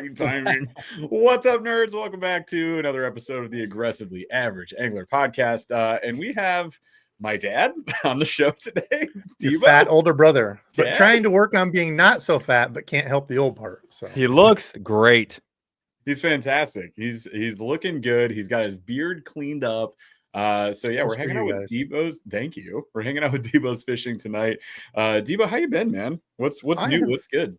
Perfect timing. What's up, nerds? Welcome back to another episode of the Aggressively Average Angler Podcast. And we have my dad on the show today. Your Debo. fat older brother, but Dad? trying to work on being not so fat, but can't help the old part. So He looks great. He's fantastic. He's looking good. He's got his beard cleaned up. So yeah, we're hanging out with Debo's. Thank you. We're hanging out with Debo's Fishing tonight. Debo, how you been, man? What's new? What's good?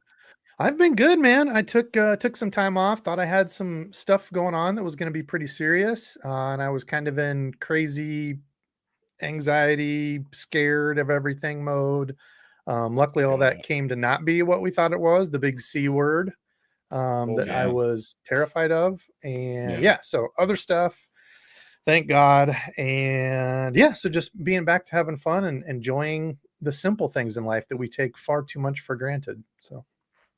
I've been good, man. I took some time off. Thought I had some stuff going on that was going to be pretty serious, and I was kind of in crazy anxiety, scared of everything mode. Luckily, all that came to not be what we thought it was, the big C word that I was terrified of. And so other stuff, thank God. And so just being back to having fun and enjoying the simple things in life that we take far too much for granted. So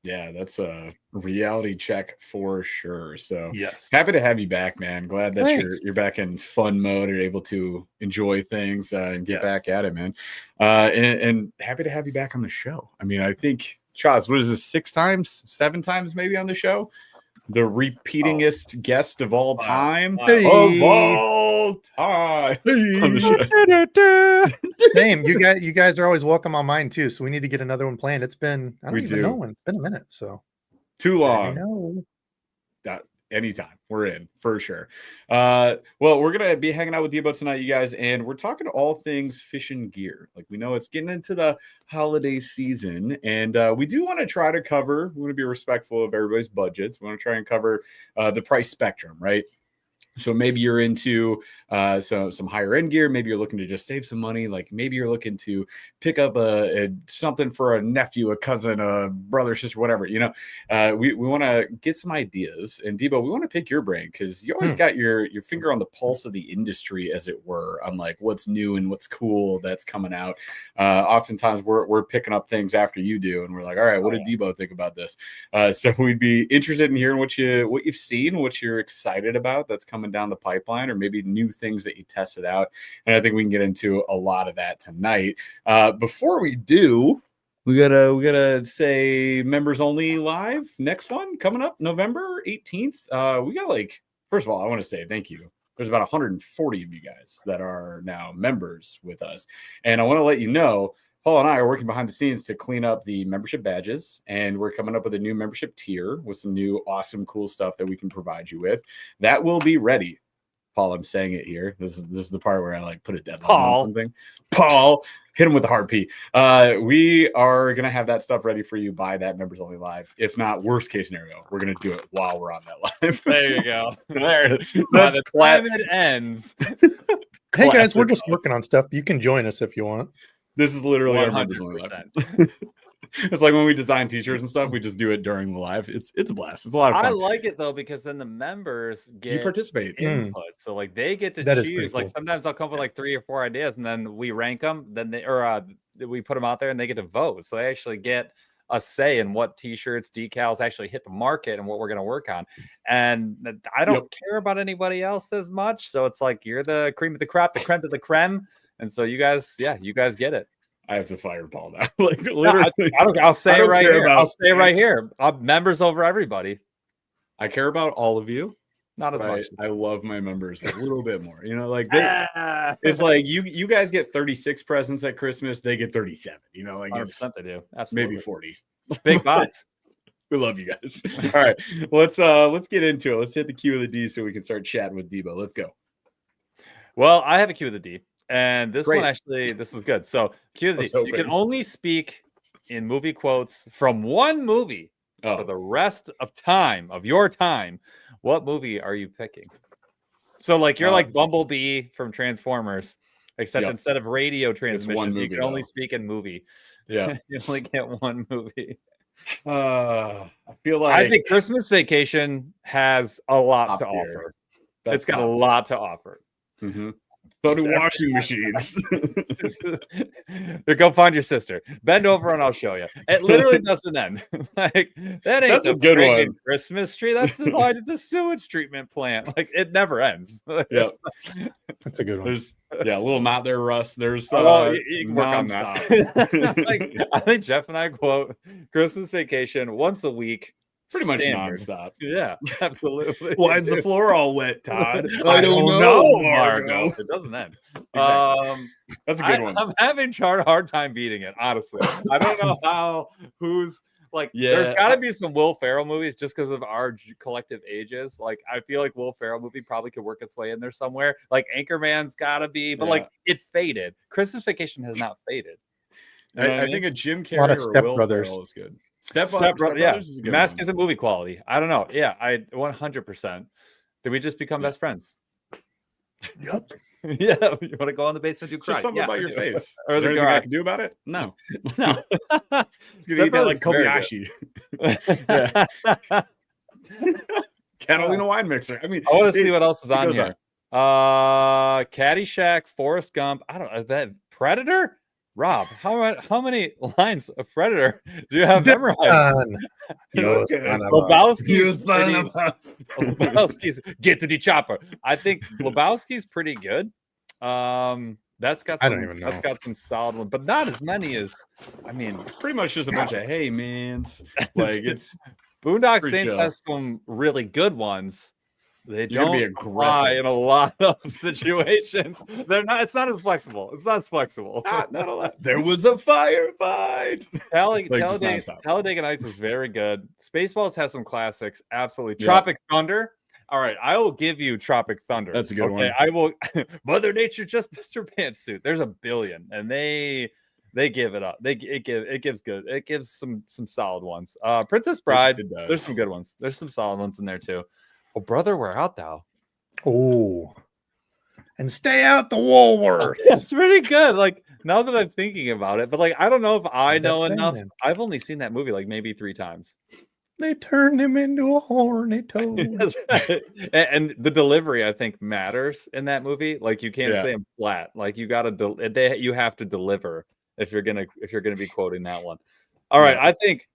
yeah, that's a reality check for sure. So yes, happy to have you back, man. Glad that you're back in fun mode and able to enjoy things and get back at it, man. And happy to have you back on the show. I mean, I think, Chaz, what is this, 6 times, 7 times maybe on the show? The repeatingest guest of all time. Of all time. On the show. Same. You guys are always welcome on mine too. So we need to get another one planned. It's been, I don't even know when. It's been a minute. So too long. Anytime we're in for sure. Well, we're gonna be hanging out with Debo tonight, you guys, and we're talking all things fishing gear. Like, we know it's getting into the holiday season, and we do want to try to cover. We want to be respectful of everybody's budgets. We want to try and cover the price spectrum, right? So maybe you're into some higher end gear. Maybe you're looking to just save some money. Like maybe you're looking to pick up something for a nephew, a cousin, a brother, sister, whatever. You know, we want to get some ideas. And Debo, we want to pick your brain because you always got your finger on the pulse of the industry, as it were, on like what's new and what's cool that's coming out. Oftentimes we're picking up things after you do, and we're like, all right, what did Debo think about this? So we'd be interested in hearing what you've seen, what you're excited about that's coming down the pipeline, or maybe new things that you tested out. And I think we can get into a lot of that tonight. Before we do, we gotta say members only live. Next one coming up November 18th. We got first of all, I want to say thank you. There's about 140 of you guys that are now members with us. And I want to let you know, Paul and I are working behind the scenes to clean up the membership badges, and we're coming up with a new membership tier with some new awesome, cool stuff that we can provide you with. That will be ready. Paul, I'm saying it here. This is the part where I put a deadline on something. Paul, hit him with the hard P. We are gonna have that stuff ready for you by that members only live. If not, worst case scenario, we're gonna do it while we're on that live. There you go. There. By the time it ends. Hey guys, we're just working on stuff. You can join us if you want. This is literally 100%. Our members only live. It's like when we design t-shirts and stuff, we just do it during the live. It's a blast. It's a lot of fun. I like it though, because then the members get participate input. So they get to choose. Like sometimes I'll come up with 3 or 4 ideas, and then we rank them. Then we put them out there, and they get to vote. So they actually get a say in what t-shirts, decals actually hit the market and what we're going to work on. And I don't care about anybody else as much. So it's like you're the cream of the crop, the creme of the creme. And so you guys get it. I have to fire Paul now. Literally, I'll say it right here. I'll say it right here. I'm members over everybody. I care about all of you. Not as much. I love my members a little bit more. You know, it's like you guys get 36 presents at Christmas. They get 37. You know, it's they do. Absolutely. Maybe 40. Big box. We love you guys. All right, let's get into it. Let's hit the Q of the D so we can start chatting with Debo. Let's go. Well, I have a Q of the D. And this one this was good. So you can only speak in movie quotes from one movie for the rest of your time. What movie are you picking? So you're like Bumblebee from Transformers, except instead of radio transmissions, you can only speak in movie. Yeah. You only get one movie. I think Christmas Vacation has a lot to offer. It's got a lot to offer. Mm-hmm. So do washing machines. Go find your sister. Bend over and I'll show you. It literally doesn't end. That ain't that's a good one. Christmas tree. That's the sewage treatment plant. It never ends. Yeah, that's a good one. There's a little knot there, Russ. There's you can work on that. I think Jeff and I quote Christmas Vacation once a week Pretty much standard. nonstop. Yeah, absolutely. Why is the floor all wet, Todd? I don't know, Margo. It doesn't end. Exactly. That's a good one. I'm having a hard time beating it, honestly. I don't know who's like. There's got to be some Will Ferrell movies just because of our collective ages. Like, I feel like Will Ferrell movie probably could work its way in there somewhere. Like Anchorman's got to be, but like it faded. Christmas Vacation has not faded. I think a Jim Carrey or Step Will Brothers Ferrell is good. Step Brothers is a good Mask isn't movie quality. I don't know. Yeah, I 100%. Did we just become best friends? Yep. Yeah, you want to go in the basement, do just something about your face. Or is there anything I can do about it? No. No. He's gonna eat that like Kobayashi. Catalina wine mixer. I mean, I want to see what else is on here. Caddyshack, Forrest Gump. I don't know that Predator. Rob, how many lines of Predator do you have memorized? Lebowski's get to the chopper. I think Lebowski's pretty good. That's got some solid ones, but not as many as it's pretty much just a bunch of hey mans. Like it's Boondock Saints has some really good ones. They You're don't be aggressive in a lot of situations. They're not. It's not as flexible. It's not as flexible. Not a lot. There was a firefight. Talladega Nights is very good. Spaceballs has some classics. Absolutely. Tropic Thunder. All right, I will give you Tropic Thunder. That's a good one. I will. Mother Nature just Mr. Pantsuit. There's a billion, and they give it up. It gives some solid ones. Princess Bride. There's some good ones. There's some solid ones in there too. Oh, brother, where art thou? Oh, and stay out the Woolworths. It's pretty good. Like now that I'm thinking about it, but like I don't know if I know enough. I've only seen that movie like maybe 3 times. They turned him into a horny toad. And the delivery, I think, matters in that movie. Like you can't say them flat. Like you gotta you have to deliver if you're gonna be quoting that one. All right, I think.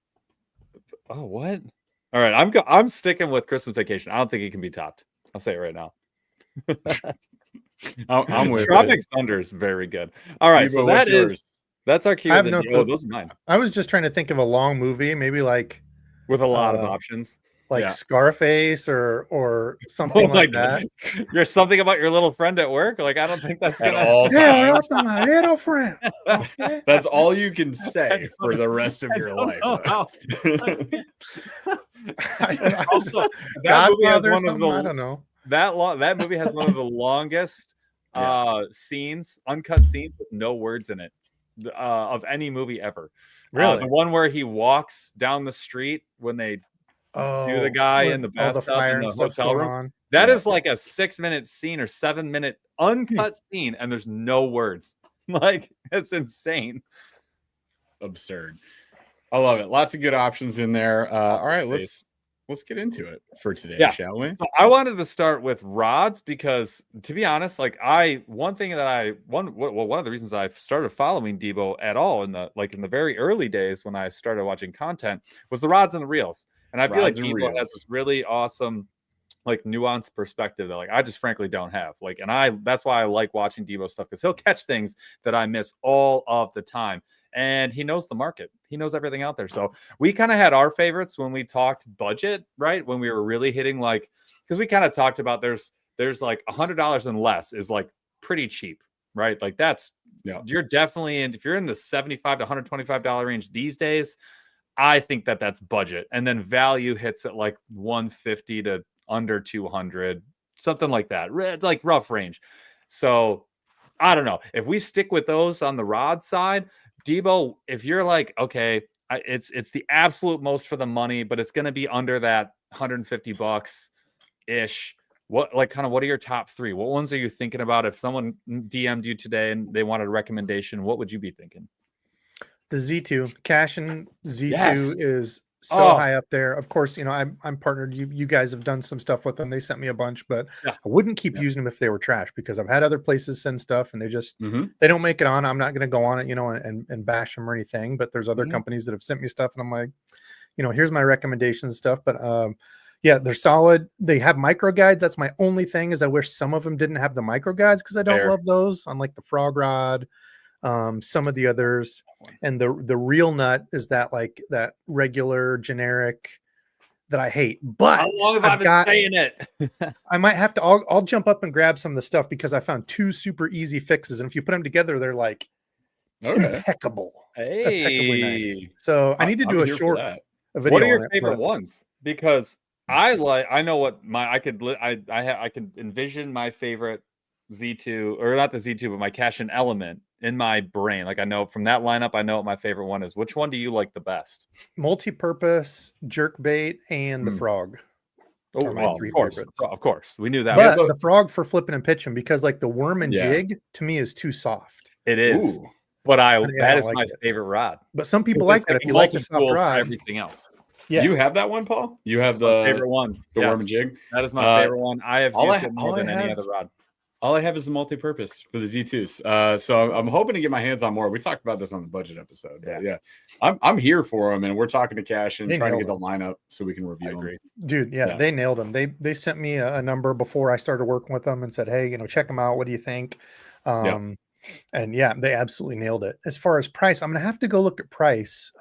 Oh, what? All right, I'm sticking with Christmas Vacation. I don't think it can be topped. I'll say it right now. I'm with Tropic Thunder is very good. All right, Debo, so that's our cue. Those are mine. I was just trying to think of a long movie, maybe like with a lot of options, like Scarface or something like that. There's something about your little friend at work. Like I don't think that's gonna. Yeah, that's my little friend. Okay. That's all you can say for the rest of your life. Also, that movie has one of the. I don't know. That movie has one of the longest scenes, uncut scenes with no words in it, of any movie ever. Really, the one where he walks down the street when they do the guy in the bathtub in the hotel room. That is like a 6-minute scene or 7-minute uncut scene, and there's no words. Like it's insane, absurd. I love it. Lots of good options in there. All right, let's get into it for today, shall we? So I wanted to start with rods because, to be honest, like one of the reasons I started following Debo at all in the very early days when I started watching content was the rods and the reels, and I feel like Debo has this really awesome, like nuanced perspective that like I just frankly don't have. Like, and that's why I like watching Debo stuff because he'll catch things that I miss all of the time. And he knows the market. He knows everything out there. So we kind of had our favorites when we talked budget, right? When we were really hitting because we kind of talked about there's like $100 and less is like pretty cheap, right? Like that's you're definitely if you're in the $75 to $125 range these days, I think that's budget. And then value hits at like 150 to under 200, something like that, like rough range. So I don't know if we stick with those on the rod side. Debo, if you're like, okay, it's the absolute most for the money, but it's going to be under that $150 ish. What are your top 3? What ones are you thinking about? If someone DM'd you today and they wanted a recommendation, what would you be thinking? The Z2 Cashin Z2 is so high up there. Of course, I'm partnered. You guys have done some stuff with them. They sent me a bunch, but I wouldn't keep using them if they were trash because I've had other places send stuff and they just they don't make it on. I'm not going to go on it, and bash them or anything. But there's other companies that have sent me stuff, and I'm like, here's my recommendation stuff. But they're solid. They have micro guides. That's my only thing is I wish some of them didn't have the micro guides because I don't love those. Unlike the Frog Rod. Some of the others, and the real nut is that like that regular generic that I hate. But how long have I been saying it? I might have to. I'll jump up and grab some of the stuff because I found 2 super easy fixes, and if you put them together, they're like impeccable, impeccably nice. So I need to do a short video. What are your favorite ones? Because I know what I can envision my favorite Z2, or not the Z2, but my cash in element in my brain. Like I know from that lineup, I know what my favorite one is. Which one do you like the best? Multi-purpose, jerkbait, and the frog. Oh, well, of course, we knew that. But the frog for flipping and pitching, because like the worm and jig to me is too soft. It is. Ooh. But that is my favorite rod. But some people like that if you like the soft rod. Everything else. Yeah. You have that one, Paul? You have the favorite one. The worm and jig? That is my favorite one. I have used it more than any other rod. All I have is the multi-purpose for the Z2s. So I'm hoping to get my hands on more. We talked about this on the budget episode. Yeah. I'm here for them, and we're talking to Cash and trying to get the lineup so we can review them. Dude, they nailed them. They sent me a number before I started working with them and said, hey, check them out. What do you think? And yeah, they absolutely nailed it. As far as price, I'm going to have to go look at price.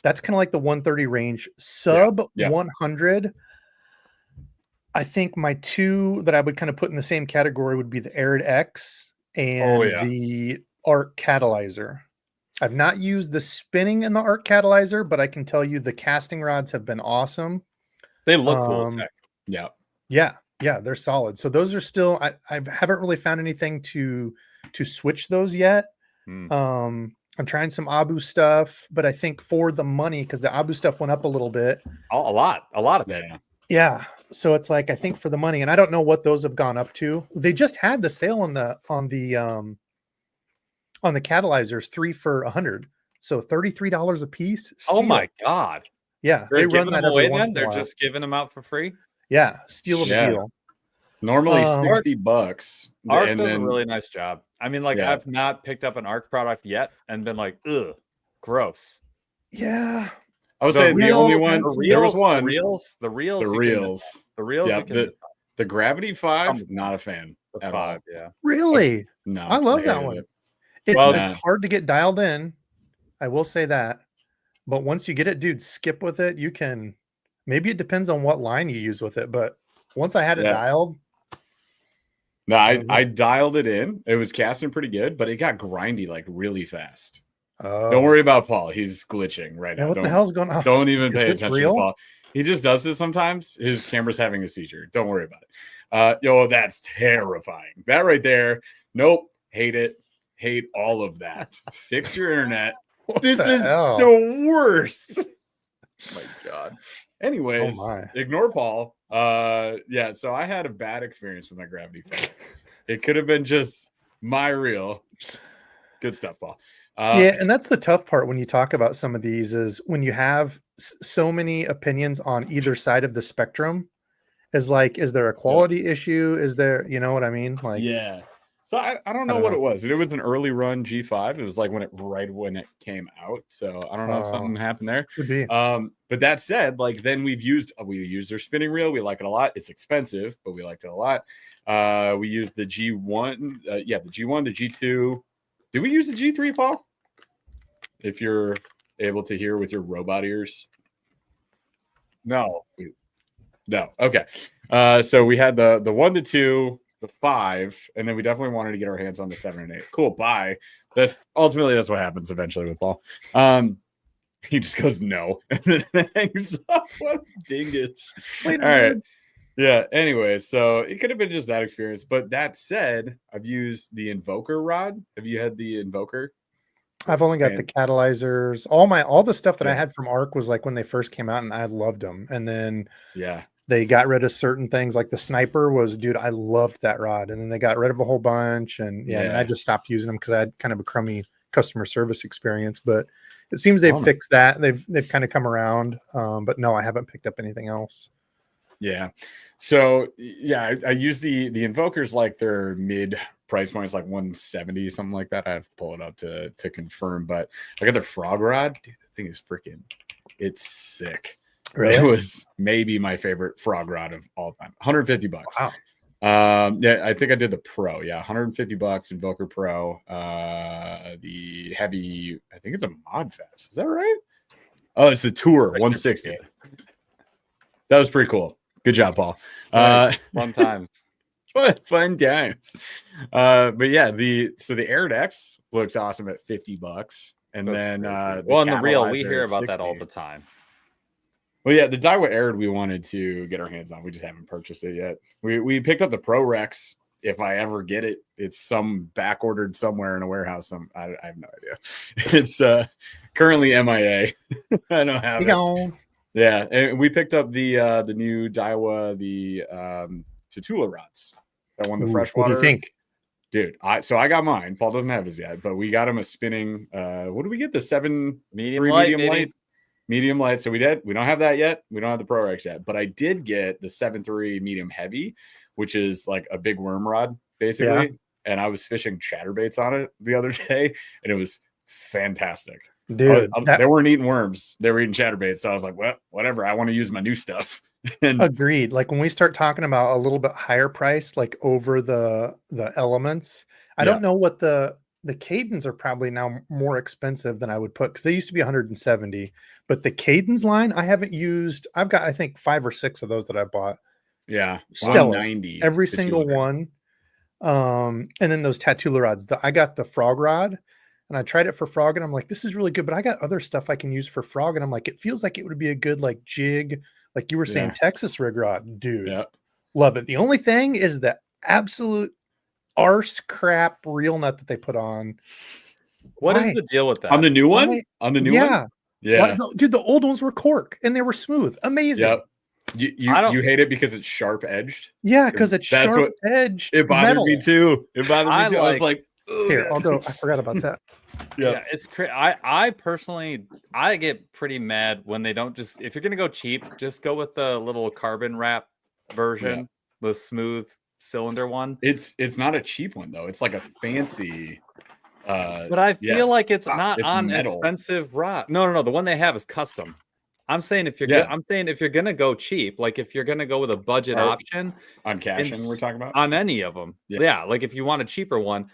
That's kind of like the 130 range. Sub 100. I think my 2 that I would kind of put in the same category would be the Arid X and the Arc Catalyzer. I've not used the spinning in the Arc Catalyzer, but I can tell you the casting rods have been awesome. They look cool as heck. Yeah, they're solid. So those are still, I haven't really found anything to switch those yet. I'm trying some Abu stuff, but I think for the money, because the Abu stuff went up a little bit. A lot of it. Yeah. So it's like, I think for the money, and I don't know what those have gone up to. They just had the sale on the catalyzers, 3 for $100. So $33 a piece. Steal. Oh my God. Yeah. They run that every once in a while. They're just giving them out for free. Yeah. Steal of the deal. Normally $60. Arc does a really nice job. I mean, like I've not picked up an Arc product yet and been like, ugh, gross. Yeah. I would say the only one. There was one. The reels. Yeah. The Gravity 5, not a fan. The 5, yeah. Really? No. I love that one. It's hard to get dialed in. I will say that. But once you get it, dude, skip with it. You can. Maybe it depends on what line you use with it. But once I had it dialed. No, I dialed it in. It was casting pretty good, but it got grindy like really fast. Don't worry about Paul. He's glitching right now. What the hell's going on? Don't even pay attention to Paul. He just does this sometimes. His camera's having a seizure. Don't worry about it. That's terrifying. That right there. Nope. Hate it. Hate all of that. Fix your internet. This is the worst. Oh my God. Anyways, ignore Paul. So I had a bad experience with my Gravity 5. It could have been just my reel. Good stuff, Paul. And that's the tough part when you talk about some of these is when you have so many opinions on either side of the spectrum. Is like, is there a quality issue? Is there, you know what I mean? Like, So I don't know what it was. It was an early run G5. It was like right when it came out. So I don't know if something happened there. Could be. But that said, like then we used their spinning reel. We like it a lot. It's expensive, but we liked it a lot. We used the G1. The G1, the G2. Did we use the G3, Paul? If you're able to hear with your robot ears. No. Okay. So we had the 1 to 2, the 5, and then we definitely wanted to get our hands on the 7 and 8. Cool. Bye. That's what happens eventually with Paul. He just goes no and then hangs up. What a dingus. All right. Yeah. Anyway, so it could have been just that experience. But that said, I've used the Invoker rod. Have you had the Invoker? I've only got the catalyzers. All the stuff that I had from Arc was like when they first came out, and I loved them. And then they got rid of certain things, like the Sniper was, dude, I loved that rod. And then they got rid of a whole bunch, and and I just stopped using them because I had kind of a crummy customer service experience. But it seems they've fixed that. They've kind of come around. But no, I haven't picked up anything else. Yeah. So I use the Invokers like their mid price point is like 170, something like that. I have to pull it up to confirm, but I got their Frog Rod. Dude, that thing is freaking, it's sick. Really? It was maybe my favorite Frog Rod of all time. $150. Wow. I think I did the Pro. Yeah, $150 Invoker Pro. The heavy, I think it's a Mod Fest. Is that right? Oh, it's the Tour 160. That was pretty cool. Good job, Paul. Fun times. Fun times. But yeah, the Air X looks awesome at $50. And That's then well, in the real, we hear about that all the time. Well, yeah, the Daiwa Arid we wanted to get our hands on. We just haven't purchased it yet. We picked up the Pro Rex. If I ever get it, it's some back ordered somewhere in a warehouse. I have no idea. It's currently MIA. I don't have it. Yeah, and we picked up the new Daiwa, the Tatula rods that won the freshwater. What do you think? Dude, I got mine. Paul doesn't have his yet, but we got him a spinning. What did we get? The 7 medium light. Medium light. So we don't have that yet. We don't have the Pro Rex yet, but I did get the 7.3 medium heavy, which is like a big worm rod basically. Yeah. And I was fishing chatterbaits on it the other day, and it was fantastic. Dude, they weren't eating worms; they were eating chatterbaits. So I was like, "Well, whatever. I want to use my new stuff." And agreed. Like when we start talking about a little bit higher price, like over the elements, I don't know what the Cadens are probably now more expensive than I would put, because they used to be 170. But the Cadens line, I haven't used. I've got, I think, 5 or 6 of those that I bought. Yeah, still 90 every single one. And then those Tatula rods. I got the frog rod, and I tried it for frog, and I'm like, this is really good. But I got other stuff I can use for frog, and I'm like, it feels like it would be a good like jig, like you were saying, Texas rig rod, dude. Yeah, love it. The only thing is the absolute arse crap reel nut that they put on. What is the deal with that? On the new one? On the new one? Yeah. Dude, the old ones were cork and they were smooth. Amazing. Yep. You hate it because it's sharp edged? Yeah, because it's sharp edged. It bothered me too. I was like, here, I'll go. I forgot about that. Yeah, it's crazy. I personally, I get pretty mad when they don't just, if you're gonna go cheap, just go with the little carbon wrap version, the smooth cylinder one. It's not a cheap one though. It's like a fancy. But I feel like it's not on metal. Expensive rod. No. The one they have is custom. I'm saying if you're gonna go cheap, like if you're gonna go with a budget option on Cashin, we're talking about on any of them. Yeah, like if you want a cheaper one.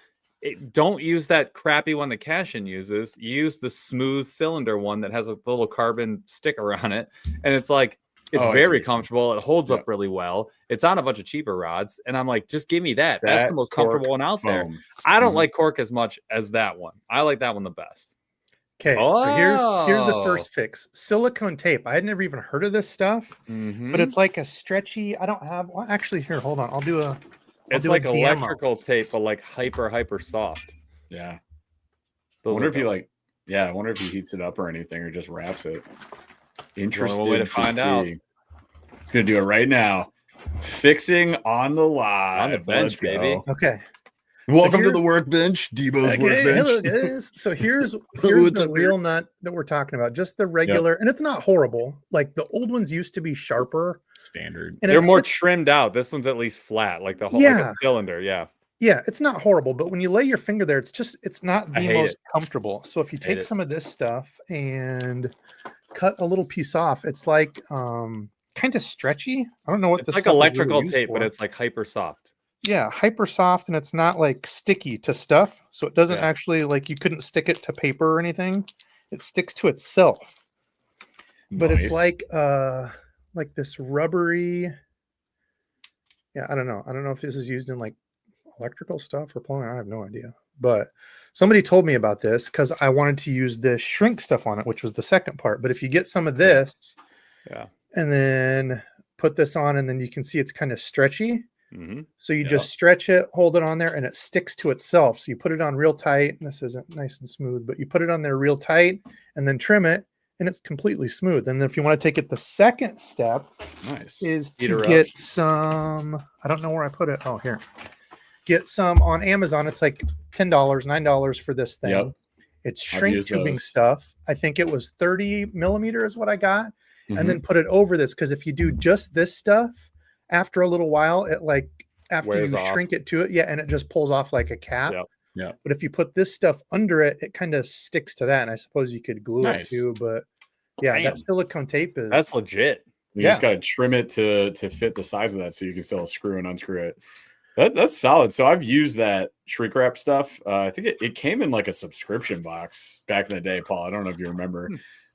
Don't use that crappy one that Cashin uses. Use the smooth cylinder one that has a little carbon sticker on it, and it's like it's very comfortable. It holds up really well. It's on a bunch of cheaper rods, and I'm like, just give me that. That's the most comfortable one out there. I don't like cork as much as that one. I like that one the best. Okay, so here's the first fix: silicone tape. I had never even heard of this stuff, but it's like a stretchy. I don't have. Well, actually, here, hold on. I'll do a. It's like electrical tape, but like hyper soft. Yeah. I wonder if he heats it up or anything, or just wraps it. Interesting way to find out. He's gonna do it right now. Fixing on the live. On the bench, baby. Okay. Welcome to the workbench, Debo's workbench. Hello, guys. So here's the real nut that we're talking about. Just the regular, and it's not horrible. Like the old ones used to be sharper. Standard. And they're more trimmed out. This one's at least flat, like the whole like a cylinder. Yeah. Yeah, it's not horrible, but when you lay your finger there, it's not the most comfortable. So if you take some of this stuff and cut a little piece off, it's like kind of stretchy. I don't know what it's like electrical tape, but it's like hyper soft. Yeah, hyper soft, and it's not like sticky to stuff. So it doesn't actually like you couldn't stick it to paper or anything. It sticks to itself. But it's like this rubbery. Yeah, I don't know. I don't know if this is used in like electrical stuff or plumbing. I have no idea. But somebody told me about this because I wanted to use this shrink stuff on it, which was the second part. But if you get some of this, and then put this on, and then you can see it's kind of stretchy. Mm-hmm. So you just stretch it, hold it on there, and it sticks to itself. So you put it on real tight. And this isn't nice and smooth, but you put it on there real tight and then trim it, and it's completely smooth. And then if you want to take it the second step, is to get some, I don't know where I put it. Oh, here. Get some on Amazon. It's like $10, $9 for this thing. Yep. It's shrink tubing stuff. I think it was 30 millimeter is what I got. Mm-hmm. And then put it over this, because if you do just this stuff, after a little while, it like after you shrink it to it, and it just pulls off like a cap. Yeah. But if you put this stuff under it, it kind of sticks to that. And I suppose you could glue it too. But that silicone tape that's legit. You just got to trim it to fit the size of that, so you can still screw and unscrew it. That's solid. So I've used that shrink wrap stuff. I think it came in like a subscription box back in the day, Paul. I don't know if you remember.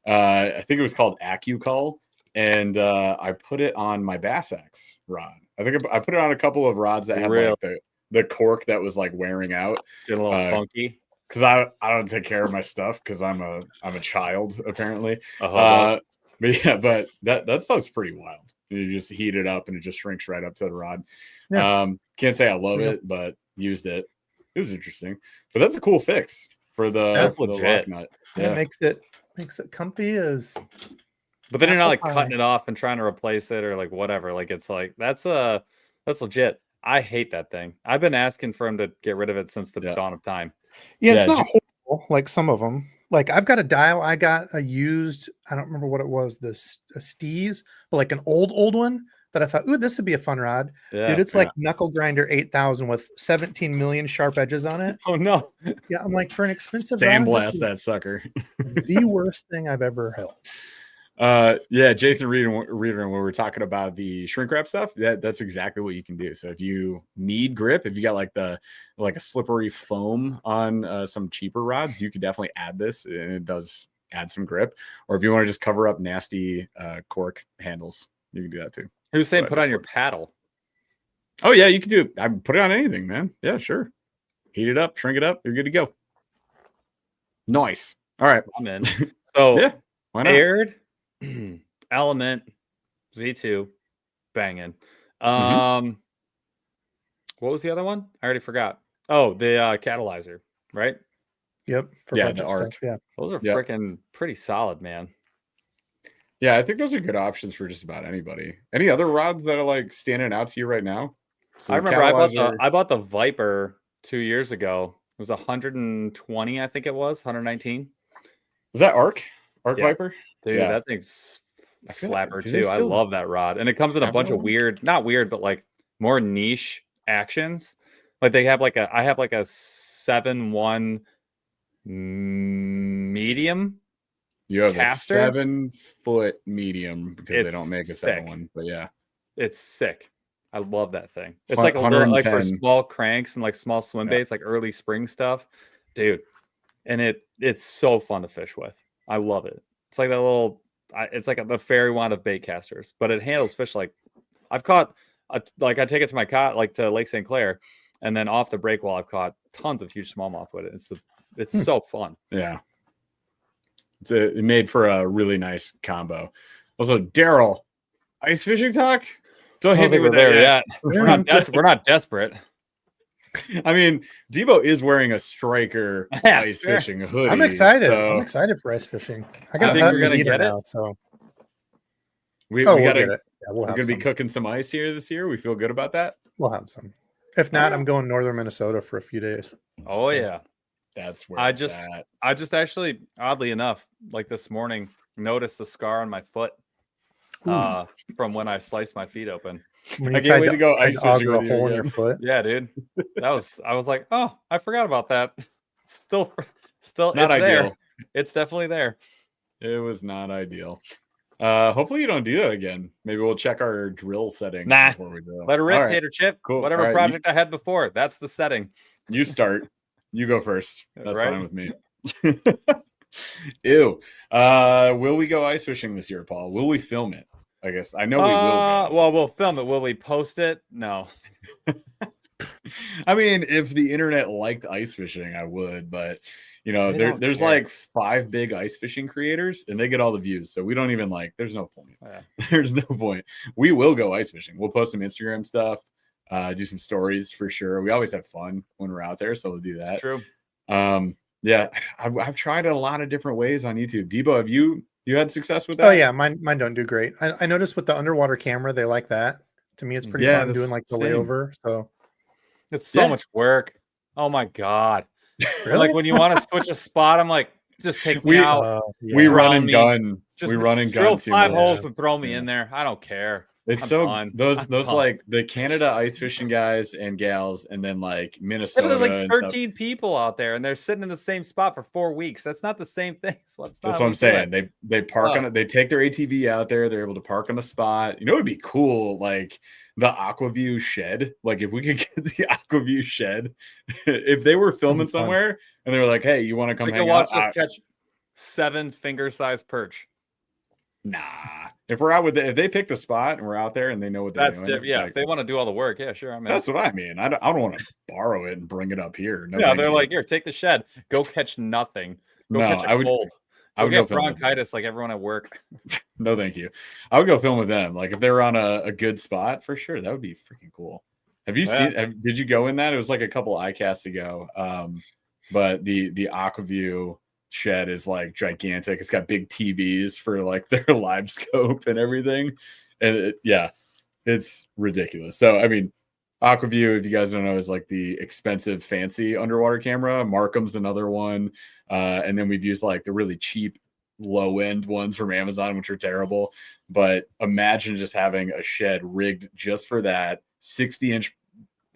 I think it was called AccuCull. and I put it on my Bass X rod. I think I put it on a couple of rods that had like the cork that was like wearing out. Getting a little funky. Because I don't take care of my stuff because I'm a child apparently. But yeah, but that stuff's pretty wild. You just heat it up and it just shrinks right up to the rod. Yeah. Can't say I love it, but used it. It was interesting. But that's a cool fix for the lock nut. Yeah. It makes it comfy as. But then you're not like cutting it off and trying to replace it or like whatever. Like it's like that's legit. I hate that thing. I've been asking for him to get rid of it since the dawn of time. Yeah, it's not horrible like some of them. Like I've got a dial. I got a used. I don't remember what it was. A Steez, but like an old one that I thought, ooh, this would be a fun rod. Yeah, dude, it's like Knuckle Grinder 8000 with 17 million sharp edges on it. Oh no. Yeah, I'm like, for an expensive sandblast that sucker. The worst thing I've ever held. Yeah, Jason Reeder, when we were talking about the shrink wrap stuff, that's exactly what you can do. So if you need grip, if you got like a slippery foam on some cheaper rods, you could definitely add this, and it does add some grip. Or if you want to just cover up nasty cork handles, you can do that too. Who's saying put on your paddle? Oh yeah, you can do. I put it on anything, man. Yeah, sure. Heat it up, shrink it up, you're good to go. Nice. All right, I'm in. So yeah, why not? Aired. Element Z2 banging. What was the other one? I already forgot. Oh, the catalyzer, right? Yep. Yeah, the arc. Yeah, those are freaking pretty solid, man. Yeah, I think those are good options for just about anybody. Any other rods that are like standing out to you right now? So I remember I bought the Viper 2 years ago. It was 120, I think it was 119. Was that Arc Viper? Dude, that thing's a slapper too. I love that rod. And it comes in a bunch of not weird, but like more niche actions. Like I have like a 7-1 medium. You have caster. A 7-foot medium because they don't make a 7-1, but yeah. It's sick. I love that thing. It's like a little, like for small cranks and like small swim baits, like early spring stuff. Dude. And it's so fun to fish with. I love it. It's like that little, it's like the fairy wand of bait casters, but it handles fish like I've caught, like I take it to my cot, like to Lake St. Clair, and then off the break wall, I've caught tons of huge smallmouth with it. It's so fun. Yeah. It made for a really nice combo. Also, Daryl, ice fishing talk? Don't hit me with that yet. We're not desperate. I mean, Debo is wearing a Striker ice fishing hoodie. I'm excited. I'm excited for ice fishing. I think we're gonna get it now. So we gotta get it. Yeah, we're gonna be cooking some ice here this year. We feel good about that. We'll have some. If not, I'm going northern Minnesota for a few days. Oh yeah, that's where I just actually, oddly enough, like this morning, noticed the scar on my foot from when I sliced my feet open. When you I can't wait to go ice fishing with you in your foot. Yeah, dude. I was like, oh, I forgot about that. Still not ideal. There. It's definitely there. It was not ideal. Hopefully you don't do that again. Maybe we'll check our drill settings before we go. Let it rip, Tater Chip. Cool. Whatever project I had before, that's the setting. You start. You go first. That's fine with me. Ew. Will we go ice fishing this year, Paul? Will we film it? I guess I know we will. Well, we'll film it. Will we post it? No. I mean, if the internet liked ice fishing, I would, but you know, there's like 5 big ice fishing creators and they get all the views. So we don't even there's no point. Yeah. There's no point. We will go ice fishing. We'll post some Instagram stuff, do some stories for sure. We always have fun when we're out there. So we'll do that. It's true. Yeah. I've tried it a lot of different ways on YouTube. Debo, have you had success with that? Oh yeah, mine don't do great. I noticed with the underwater camera, they like that. To me, it's pretty fun doing like the layover. So it's so much work. Oh my god! Really? Like when you want to switch a spot, I'm like, just take me out. We run and gun. We run and gun. Drill 5 holes and throw me in there. I don't care. It's those like the Canada ice fishing guys and gals, and then like Minnesota. There's like 13 people out there, and they're sitting in the same spot for 4 weeks. That's not the same thing. So that's what I'm saying. They park on it. They take their ATV out there. They're able to park on the spot. You know, it'd be cool, like the Aquaview shed. Like if we could get the Aquaview shed, if they were filming somewhere and they were like, "Hey, you want to come hang out?" Watch us catch 7 finger-sized perch. Nah. If we're out with if they pick the spot and we're out there and they know what they're doing. Yeah, like, if they want to do all the work, yeah, sure. I mean, that's what I mean. I don't want to borrow it and bring it up here. No, yeah, they're like, here, take the shed. Go catch nothing. Go catch a cold. I would get bronchitis like everyone at work. No, thank you. I would go film with them. Like if they were on a good spot, for sure, that would be freaking cool. Have you seen? Did you go in that? It was like a couple iCasts ago. But the Aquaview shed is like gigantic. It's got big TVs for like their live scope and everything, and it's ridiculous. So I mean, Aquaview, if you guys don't know, is like the expensive, fancy underwater camera. Markham's another one, and then we've used like the really cheap, low-end ones from Amazon, which are terrible. But imagine just having a shed rigged just for that 60-inch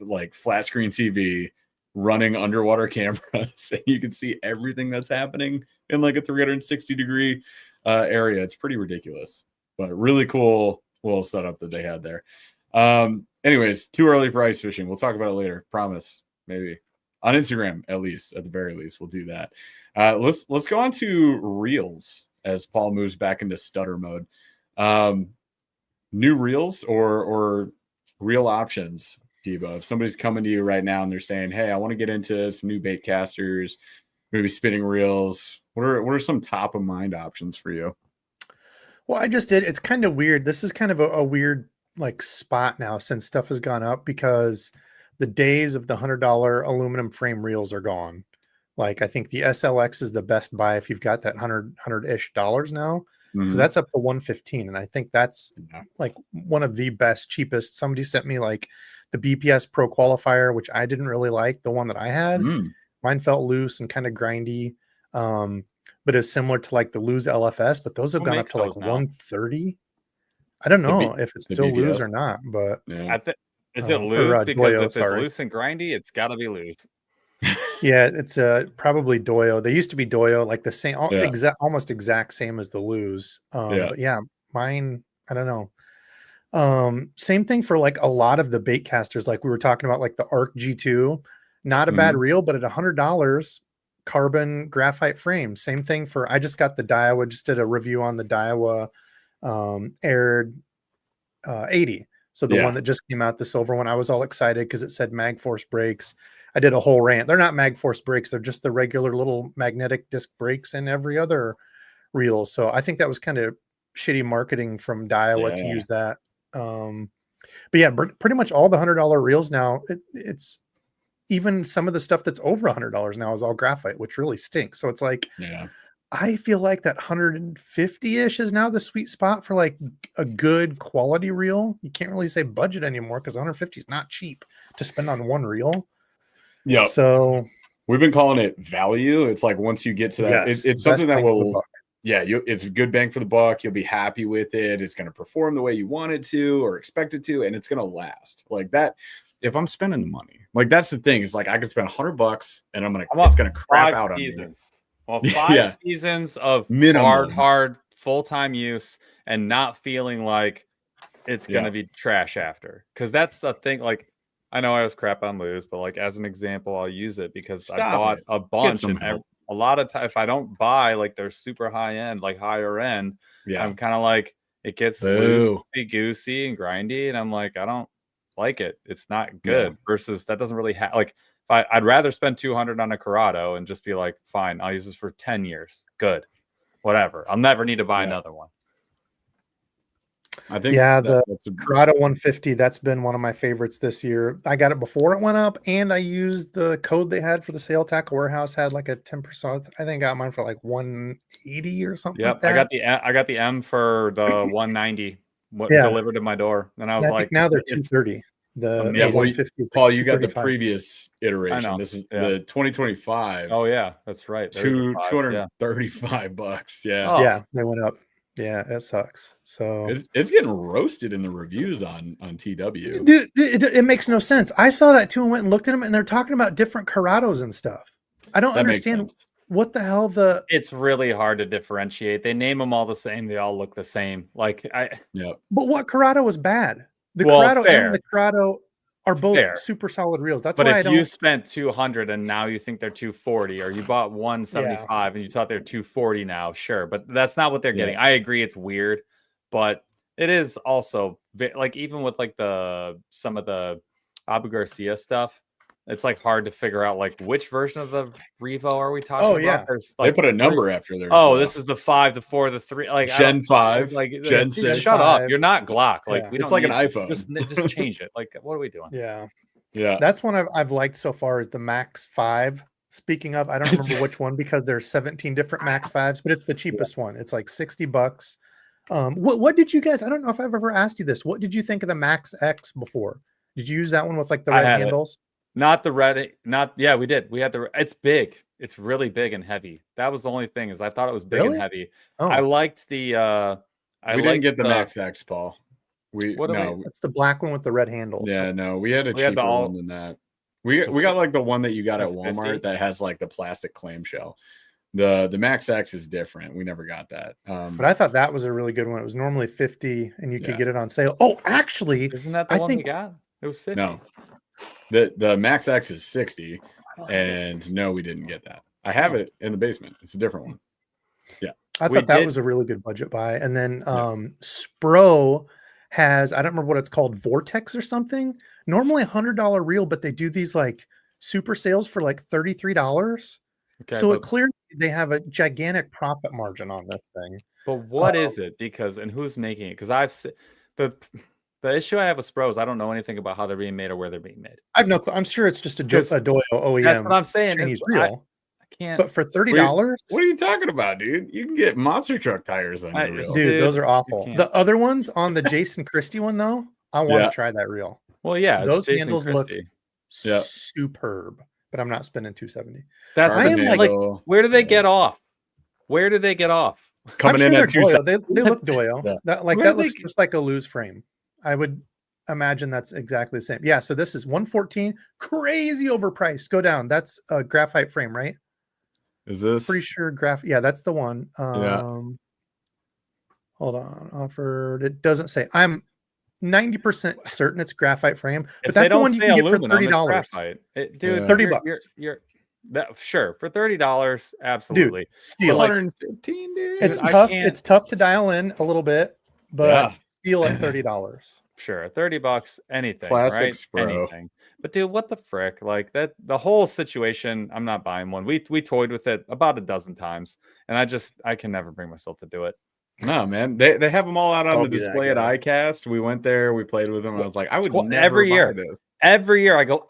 like flat screen TV running underwater cameras, and you can see everything that's happening in like a 360-degree area. It's pretty ridiculous, but really cool little setup that they had there. Anyways, too early for ice fishing. We'll talk about it later. Promise. Maybe on Instagram, at the very least, we'll do that. Let's go on to reels as Paul moves back into stutter mode. New reels or reel options, Debo. If somebody's coming to you right now and they're saying, "Hey, I want to get into some new bait casters, maybe spinning reels," what are some top of mind options for you? Well, I just did. It's kind of weird. This is kind of a weird like spot now since stuff has gone up, because the days of the $100 aluminum frame reels are gone. Like I think the SLX is the best buy if you've got that $100-ish now, because that's up to 115, and I think that's like one of the best, cheapest. Somebody sent me like the BPS Pro Qualifier, which I didn't really like. The one that I had, mine felt loose and kind of grindy, but it's similar to like the Lose LFS. But those have gone up to like 130. I don't know if it's still Lose or not, but is it Lose? Because if it's loose and grindy, it's got to be Lose. Yeah, it's probably Doyo. They used to be Doyo, like the same, almost exact same as the Lose. But yeah, mine, I don't know. Same thing for like a lot of the bait casters, like we were talking about, like the Arc G2, not a bad reel, but at $100, carbon graphite frame. Same thing for, I just got the Daiwa, just did a review on the Daiwa aired 80. So the one that just came out, the silver one, I was all excited because it said MagForce brakes. I did a whole rant. They're not MagForce brakes. They're just the regular little magnetic disc brakes in every other reel. So I think that was kind of shitty marketing from Daiwa to use that. But yeah, pretty much all the $100 reels now, it's even some of the stuff that's over $100 now is all graphite, which really stinks. So it's like, I feel like that 150-ish is now the sweet spot for like a good quality reel. You can't really say budget anymore because 150 is not cheap to spend on one reel. Yeah. So we've been calling it value. It's like once you get to that, it's something that will, it's a good bang for the buck. You'll be happy with it. It's going to perform the way you want it to or expect it to, and it's going to last like that. If I'm spending the money, like that's the thing. It's like I could spend $100 and it's going to crap out on me. Well, 5 seasons of hard full-time use and not feeling like it's going to be trash after. Because that's the thing. Like, I know I was crap on Lose, but like as an example, I'll use it because I bought a bunch. And a lot of time, if I don't buy like they're super high-end, like higher end, I'm kind of like, it gets loosey-goosey and grindy. And I'm like, I don't like it. It's not good. Versus that doesn't really have like, I'd rather spend $200 on a Corrado and just be like, fine, I'll use this for 10 years. Good. Whatever. I'll never need to buy another one. I think the Corrado 150, that's been one of my favorites this year. I got it before it went up, and I used the code they had for the sale. Tackle Warehouse had like a 10%. I think I got mine for like 180 or something. Yep. Like I got the M for the 190 delivered to my door. And I was like, now they're 230. The 150. Paul, you got the previous iteration. This is the 2025. Oh yeah, that's right. $235. Yeah, they went up. Yeah, it sucks. So it's getting roasted in the reviews on TW. Dude, it makes no sense. I saw that too and went and looked at them, and they're talking about different Corrados and stuff. I don't understand what the hell It's really hard to differentiate. They name them all the same. They all look the same. Like But what Corrado was bad? The Corrado and the Corrado are both Fair. super solid reels. That's but why if you spent 200 and now you think they're 240, or you bought 175 and you thought they're 240 now, sure, but that's not what they're getting. I agree, it's weird, but it is also like, even with like some of the Abu Garcia stuff, it's like hard to figure out like which version of the Revo are we talking about. There's like they put a number after there. This is the 5, the 4, the 3, like Gen 5, like Gen 6. Shut up, you're not Glock. Like we don't it's like need, an iPhone. Just change it. Like, what are we doing? Yeah, that's one I've liked so far is the Max 5. Speaking of, I don't remember which one because there's 17 different Max 5s, but it's the cheapest one. It's like $60. What did you guys? I don't know if I've ever asked you this. What did you think of the Max X before? Did you use that one with like the red handles? Not the red. We did. We had it's big. It's really big and heavy. That was the only thing, is I thought it was big and heavy. I liked the. We didn't get the Max X, Paul. It's the black one with the red handles. Yeah, no, we had a cheaper one than that. We got like the one that you got at Walmart that has like the plastic clamshell. The Max X is different. We never got that. But I thought that was a really good one. It was normally $50 and you could get it on sale. Oh, actually, isn't that the one we got? It was $50. No. The Max X is $60, and no, we didn't get that. I have it in the basement. It's a different one. Yeah. I thought that was a really good budget buy. And then Spro has, I don't remember what it's called, Vortex or something. Normally $100 reel, but they do these like super sales for like $33. Okay, so it clearly they have a gigantic profit margin on this thing. But what is it? And who's making it? Because the issue I have with Spros, I don't know anything about how they're being made or where they're being made. I have no clue. I'm sure it's just a Doyle OEM. That's what I'm saying. Chinese reel. I can't. But for $30, what are you talking about, dude? You can get monster truck tires on your reel. Dude, those are awful. The other ones on the Jason Christie one, though, I want to try that reel. Well, yeah, those handles look superb. But I'm not spending $270. That's like, where do they get off? Where do they get off? Coming in at $270. They look Doyle. That looks just like a loose frame. I would imagine that's exactly the same. Yeah, so this is 114, crazy overpriced. Go down. That's a graphite frame, right? Is this pretty sure yeah, that's the one. Hold on. Offered. It doesn't say. I'm 90% certain it's graphite frame, but that's the one you can get for $30. Dude, $30. You're sure, for $30, absolutely. Dude, steal. 115, dude. It's tough. It's tough to dial in a little bit, but steal at $30. Sure, $30, anything. Classic right? Spro. Anything. But dude, what the frick? Like that, the whole situation. I'm not buying one. We toyed with it about a dozen times, and I can never bring myself to do it. No, man, they have them all out on the display at iCast. We went there, we played with them. I was like, I would never buy this. Every year I go,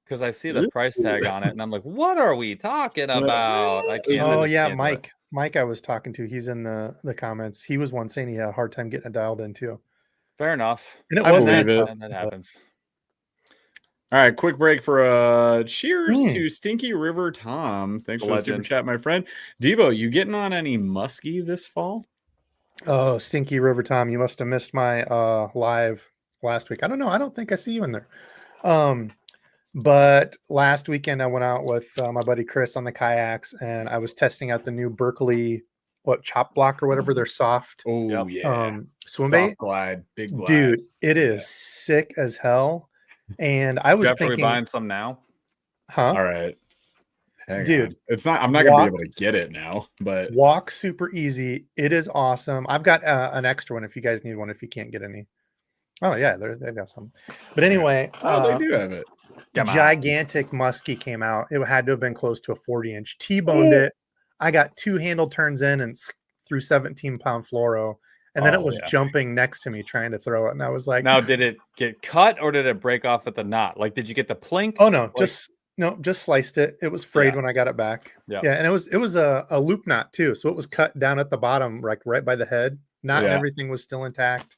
because I see the price tag on it, and I'm like, what are we talking about? I can't. Oh yeah, Mike, I was talking to. He's in the comments. He was one saying he had a hard time getting it dialed in too. Fair enough. And it was that happens. All right, quick break for cheers to Stinky River Tom. Thanks for the super chat, my friend. Debo, you getting on any muskie this fall? Oh, Stinky River Tom, you must have missed my live last week. I don't know. I don't think I see you in there. But last weekend I went out with my buddy Chris on the kayaks, and I was testing out the new Berkeley chop block or whatever. They're soft. Oh yeah. Swim bait. Glide, big glide. Dude, it is sick as hell. And I was thinking, buying some now. Huh? All right. Dude, it's not. I'm not gonna be able to get it now, but walk super easy. It is awesome. I've got an extra one if you guys need one. If you can't get any. Oh yeah, they've got some. But anyway, they do have it. Gigantic muskie came out. It had to have been close to a 40-inch. T-boned it. I got 2 handle turns in and threw 17-pound fluoro. And then it was jumping next to me trying to throw it. And I was like, now, did it get cut or did it break off at the knot? Like, did you get the plink? Oh, no, just sliced it. It was frayed when I got it back. Yeah. And it was a loop knot too. So it was cut down at the bottom, like right by the head. Not everything was still intact.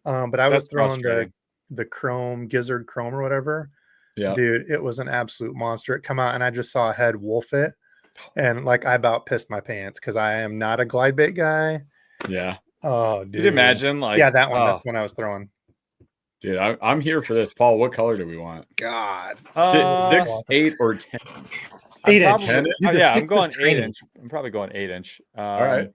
But I was throwing the chrome, gizzard chrome or whatever. Yeah. Dude, it was an absolute monster. It come out and I just saw a head wolf it. And like, I about pissed my pants because I am not a glide bait guy. Yeah. Oh, dude. Did you imagine? Like, that one. That's when I was throwing. Dude, I'm here for this. Paul, what color do we want? God. 6, 8, or 10? 8-inch. I'm going 8-inch. I'm probably going 8-inch. All right.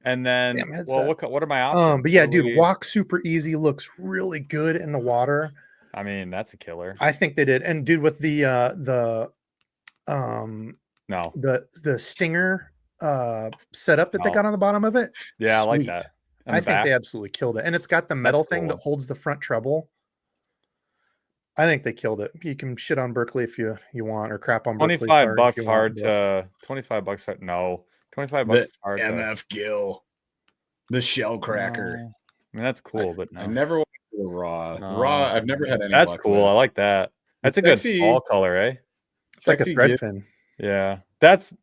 And then, what are my options? But yeah, dude, walk super easy. Looks really good in the water. I mean, that's a killer. I think they did. And dude, with the stinger setup that they got on the bottom of it. Yeah, I like that. I think they absolutely killed it. And it's got the metal thing that holds the front treble. I think they killed it. You can shit on Berkeley if you want, or crap on Berkeley. $25 hard to $25. No, $25 hard. MF Gill, the shell cracker. I mean, that's cool, but no. I never went to the raw. No. Raw, I've never had any. That's cool. With. I like that. That's a good fall color, eh? It's like a thread fin. Yeah, that's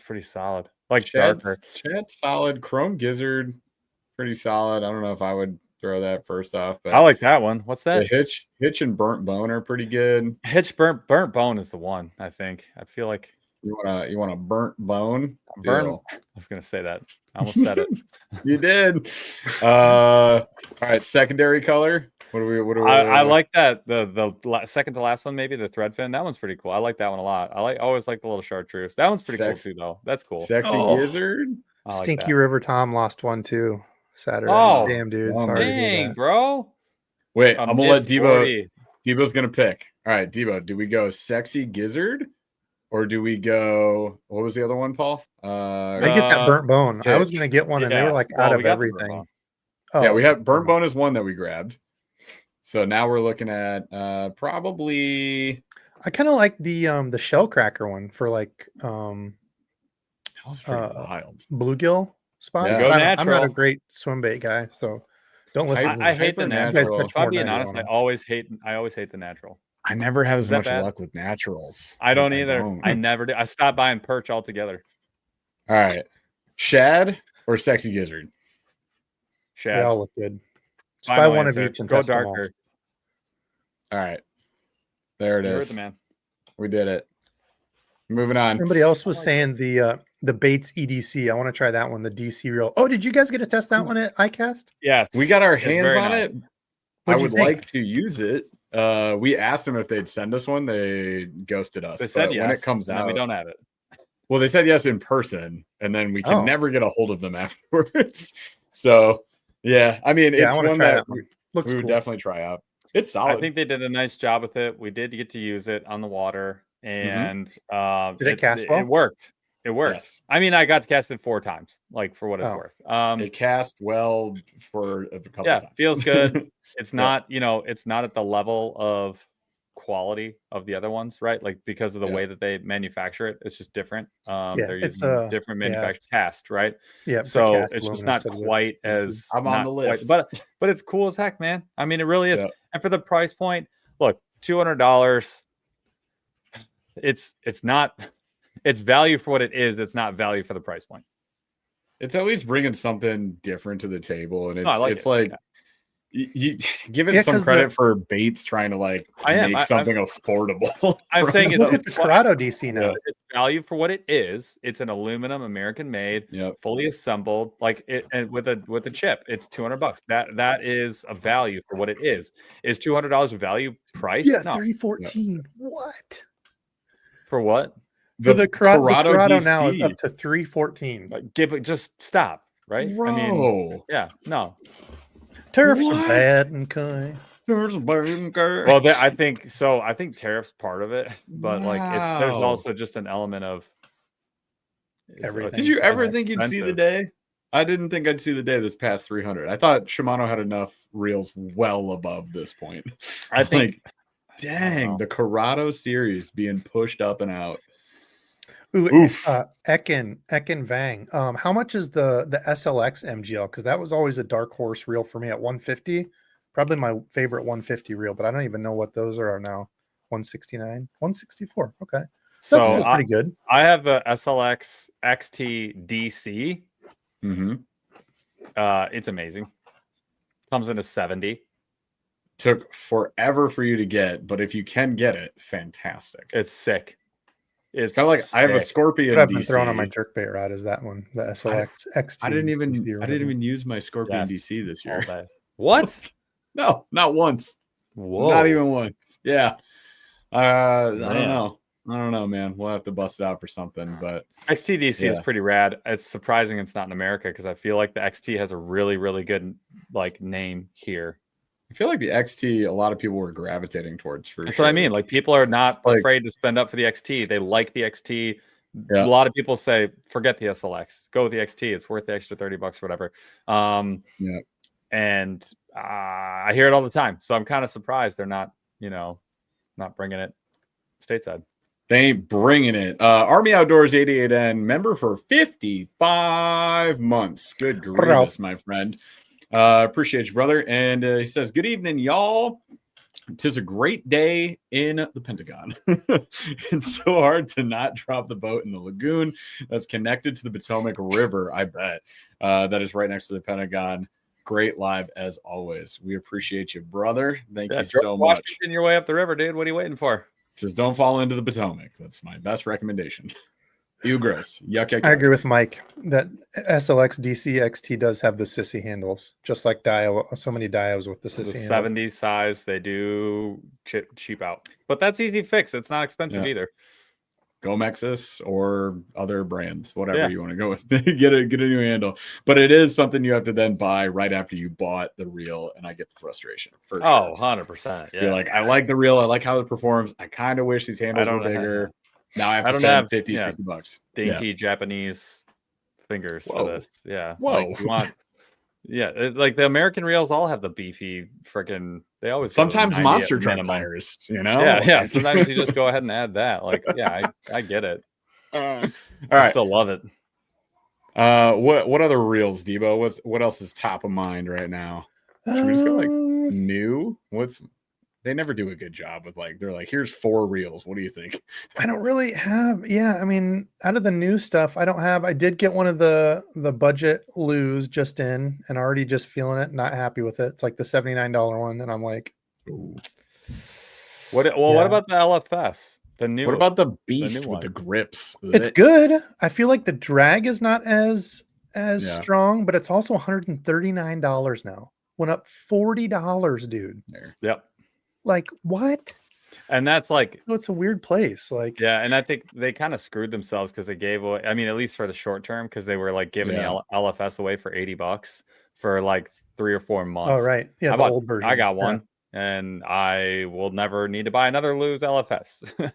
pretty solid. Like darker. Chad's solid. Chrome gizzard, pretty solid. I don't know if I would throw that first off, but I like that one. What's that? The hitch and burnt bone are pretty good. Hitch burnt bone is the one. I think. I feel like you want a burnt bone. I was gonna say that. I almost said it. You did. All right, secondary color. What do we? I like that. The second to last one, maybe the thread fin. That one's pretty cool. I like that one a lot. Always like the little chartreuse. That one's pretty cool too, though. That's cool. Sexy gizzard. Stinky River Tom lost one too Saturday. Oh, damn, dude. Sorry dang, bro. Wait, I'm gonna let Debo. Debo's gonna pick. All right, Debo. Do we go sexy gizzard, or do we go? What was the other one, Paul? I get that burnt bone. I was gonna get one, and they were like out of everything. Oh, yeah, we have burnt bone is one that we grabbed. So now we're looking at probably. I kind of like the shell cracker one for like that was pretty wild bluegill spots. Yeah. I'm not a great swim bait guy, so don't listen. I hate the natural. If I'm being honest, I always hate the natural. I never have as much luck with naturals. I don't either. I never do. I stopped buying perch altogether. All right, shad or sexy gizzard? Shad. They all look good. Just buy one of each and go darker. All right, there it is. We did it. Moving on. Somebody else was saying the Baits EDC. I want to try that one, the DC reel. Oh, did you guys get to test that one at iCast? Yes, we got our hands on it. I would like to use it. We asked them if they'd send us one. They ghosted us. They said yes. When it comes out, we don't have it. Well, they said yes in person, and then we can never get a hold of them afterwards. So, yeah, I mean, it's one that we would definitely try out. It's solid. I think they did a nice job with it. We did get to use it on the water, and did it cast well? It worked. It worked. Yes. I mean, I got to cast it 4 times, like for what it's worth. It cast well for a couple times. Yeah, feels good. It's not, it's not at the level of quality of the other ones, right? Like because of the way that they manufacture it, it's just different. They're using a different manufactured cast, right? Yeah. So it's just not quite as I'm on the list, but it's cool as heck, man. I mean, it really is. Yeah. And for the price point, look, $200. It's not. It's value for what it is. It's not value for the price point. It's at least bringing something different to the table, and it's like. You give it some credit for Baits trying to make something affordable. I'm saying look at the Corrado DC now. It's value for what it is. It's an aluminum, American made, fully assembled, like it, and with a chip. It's $200. That is a value for what it is. Is $200 a value price? Yeah, no. $314. What? For what? The Corrado now is up to $314. Like, just stop, right? Bro. I mean, no. Tariffs are bad and kind. Well, I think so. I think tariffs part of it, but there's also just an element of everything. Did you ever think you'd see the day? I didn't think I'd see the day this past 300. I thought Shimano had enough reels well above this point. I think, dang, the Corrado series being pushed up and out. Oof. Ekin Vang. How much is the SLX MGL? Because that was always a dark horse reel for me at 150. Probably my favorite 150 reel, but I don't even know what those are now. 169, 164. Okay, so that's pretty good. I have the SLX XT DC. Mm-hmm. It's amazing. Comes in a 70. Took forever for you to get, but if you can get it, fantastic. It's sick. It's kind of like I have a Scorpion. What I've been throwing on my jerkbait rod is that one, the SLX XT. I didn't even use my Scorpion DC this year. What? No, not once. Whoa. Not even once. Yeah. I don't know, man. We'll have to bust it out for something. But XTDC is pretty rad. It's surprising it's not in America because I feel like the XT has a really, really good name here. I feel like the XT, a lot of people were gravitating towards for That's sure. what I mean. Like people are not afraid to spend up for the XT. They like the XT. Yeah. A lot of people say, forget the SLX, go with the XT. It's worth the extra $30 or whatever. Yeah. And I hear it all the time. So I'm kind of surprised they're not, not bringing it stateside. They ain't bringing it. Army Outdoors 88N, member for 55 months. Good grievous, my friend. Appreciate you, brother. And he says, good evening, y'all. 'Tis a great day in the Pentagon. It's so hard to not drop the boat in the lagoon that's connected to the Potomac River, I bet. That is right next to the Pentagon. Great live as always. We appreciate you, brother. Thank you so much. Washington your way up the river, dude. What are you waiting for? Just don't fall into the Potomac. That's my best recommendation. You gross. Yuck, yuck, yuck. I agree with Mike that SLX DC XT does have the sissy handles, just like so many dios with the sissy handles. 70 size, they do cheap out. But that's easy to fix. It's not expensive either. Gomexus or other brands, whatever you want to go with. get a new handle. But it is something you have to then buy right after you bought the reel, and I get the frustration for sure. 100%. Yeah. You're like, I like the reel, I like how it performs. I kind of wish these handles were bigger. Now I have to spend 50, 60 bucks. Dainty Japanese fingers for this. Yeah. Whoa. Like you want, like the American reels all have the beefy freaking. They always sometimes monster truck tires, Yeah. Sometimes you just go ahead and add that. Like, I get it. All right. I still love it. What other reels, Debo? What else is top of mind right now? Should we just go like new? They never do a good job with they're like, here's 4 reels. What do you think? I don't really have. Yeah, I mean, out of the new stuff, I did get one of the budget Lose just in, and already just feeling it, not happy with it. It's like the $79 one, and I'm like, ooh. What about the LFS? The new. What about the Beast with the grips? It's good. I feel like the drag is not as strong, but it's also $139 now. Went up $40, dude. Yep. Like what? And that's like, so it's a weird place. Like, yeah. And I think they kind of screwed themselves because they gave away, I mean, at least for the short term, because they were like giving the LFS away for $80 for like 3 or 4 months. Oh, right. Yeah. The old version. I got one and I will never need to buy another Lose LFS.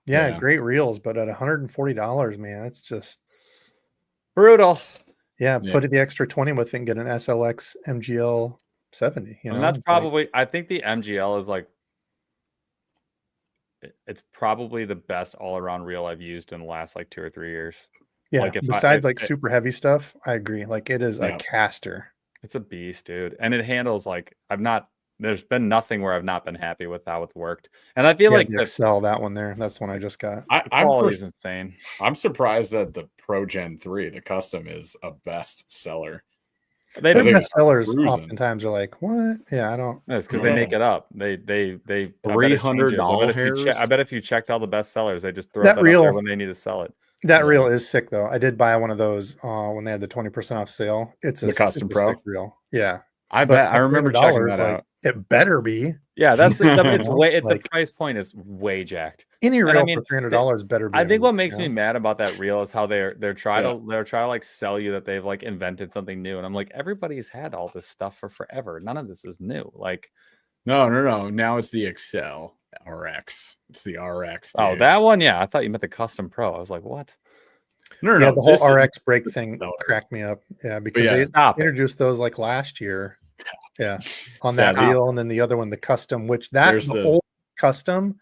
Yeah. Great reels, but at $140, man, it's just brutal. Yeah. Put the extra 20 with it and get an SLX MGL 70, and that's probably I think the MGL is like it's probably the best all-around reel I've used in the last like 2 or 3 years. Yeah, like besides super heavy stuff, I agree. Like it is a caster. It's a beast, dude, and it handles like there's been nothing where I've not been happy with how it's worked, and I feel like the Excel, that one there, that's one I just got. Quality's insane. I'm surprised that the Pro Gen 3, the custom, is a best seller. The best sellers oftentimes are like, what? Yeah, I don't. It's because they make it up. They $300 hairs. I bet if you checked all the best sellers, they just throw that reel up there when they need to sell it. That reel is sick though. I did buy one of those when they had the 20% off sale. It's the Custom Pro sick reel. Yeah, I bet. I remember checking that out. It better be. Yeah, that's it's way the price point is way jacked. Any reel for $300 better be. I think what makes me mad about that reel is how they're trying to like sell you that they've like invented something new, and I'm like, everybody's had all this stuff for forever. None of this is new. Like, no. Now it's the Excel RX. It's the RX. Dude. Oh, that one. Yeah, I thought you meant the Custom Pro. I was like, what? No. The whole RX brake thing cracked me up. Yeah, because they introduced those like last year. Yeah, on that reel, and then the other one, the Custom, which the old Custom,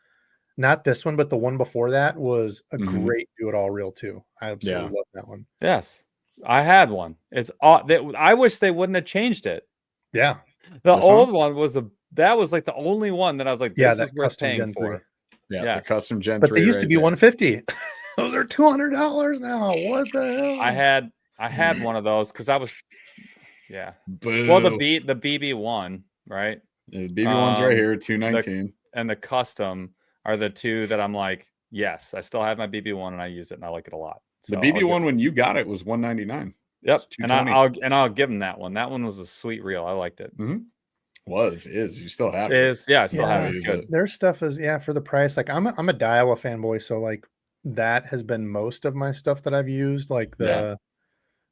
not this one, but the one before that was a great do-it-all reel too. I absolutely love that one. Yes, I had one. It's I wish they wouldn't have changed it. Yeah, the old one was like the only one that I was like, this is worth paying Gen for. 3. Yeah, the Custom Gen 3. But they used to be $150. Those are $200 now. What the hell? I had one of those because I was. Yeah. Boo. Well, the BB1, right? The BB1's right here, $219. And the Custom are the two that I'm like, yes, I still have my BB1 and I use it and I like it a lot. So the BB1 when you got it was $199. Yep. And I'll give them that one. That one was a sweet reel. I liked it. Mm-hmm. Is you still have it? Yeah, I still have it. It's good. Their stuff is for the price. Like I'm a Daiwa fanboy, so like that has been most of my stuff that I've used. Like the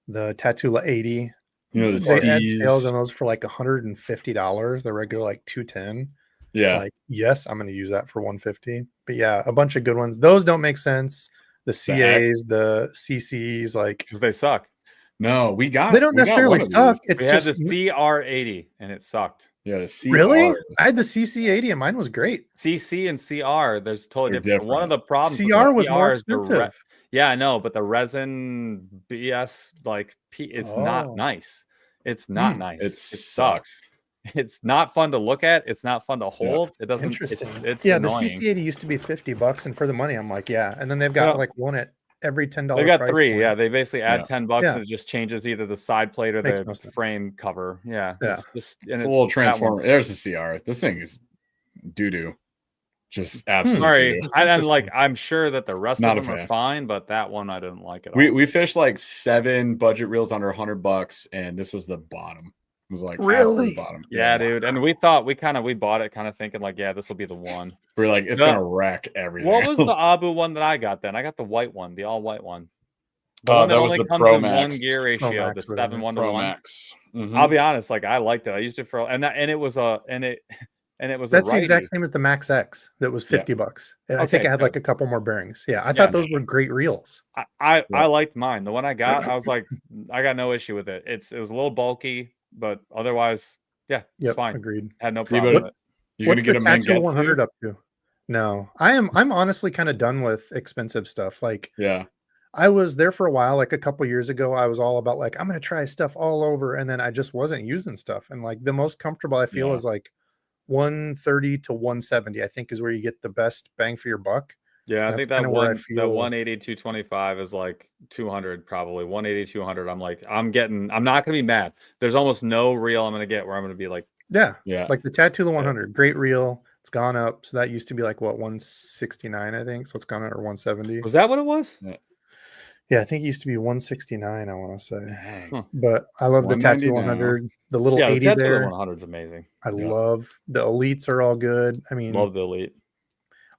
Tatula 80. You know, they had sales on those for like $150. The regular like $210. Yeah. Like, yes, I'm going to use that for $150. But yeah, a bunch of good ones. Those don't make sense. The CAs, the CCs, like because they suck. No, they don't necessarily suck. It's we just had the CR80 and it sucked. Yeah, the CR. Really? I had the CC80 and mine was great. CC and CR, there's totally different. So one of the problems CR was more expensive. Yeah, I know, but the resin BS it's not nice. It's not nice. It sucks. It's not fun to look at. It's not fun to hold. It doesn't. Interesting. It's yeah. annoying. The CC80 used to be $50, and for the money, I'm like, yeah. And then they've got like one at every $10. They got price three. point. Yeah, they basically add $10, and it just changes either the side plate or Makes the no sense. frame cover. Yeah, yeah. It's a little transformer. There's a CR. This thing is doo doo. Just absolutely. Sorry, I'm sure that the rest of them are fine, but that one I didn't like at all. We fished like 7 budget reels under $100, and this was the bottom. It was like really bottom. Yeah, dude. And we thought we bought it kind of thinking like, yeah, this will be the one. We're like, it's gonna wreck everything. What was the Abu one that I got then? I got the white one, the all white one. Oh, that was the Pro Max. One gear ratio, the 7:1 to 1. Max. I'll be honest, like I liked it. I used it for it was that's the exact same as the Max X that was $50. And I think I had like a couple more bearings. Yeah, I thought those were great reels. I liked mine. The one I got, I was like, I got no issue with it. It was a little bulky, but otherwise, it's fine. Agreed. Had no problem with it. What's the Tattoo 100 up to? No, I'm honestly kind of done with expensive stuff. Like, I was there for a while, like a couple years ago. I was all about like, I'm going to try stuff all over. And then I just wasn't using stuff. And like the most comfortable I feel is like 130 to 170, I think is where you get the best bang for your buck. Yeah, I think that 180, 225 is like 200, probably 180, 200. I'm like, I'm not going to be mad. There's almost no reel I'm going to get where I'm going to be like, like the Tattoo 100, great reel. It's gone up. So that used to be like what, 169, I think. So it's gone up, or 170. Was that what it was? Yeah, I think it used to be 169, I want to say. But I love the Tattoo 100, the little 80 the there. Tattoo 100 is amazing. I love the Elites are all good. I mean, love the Elite.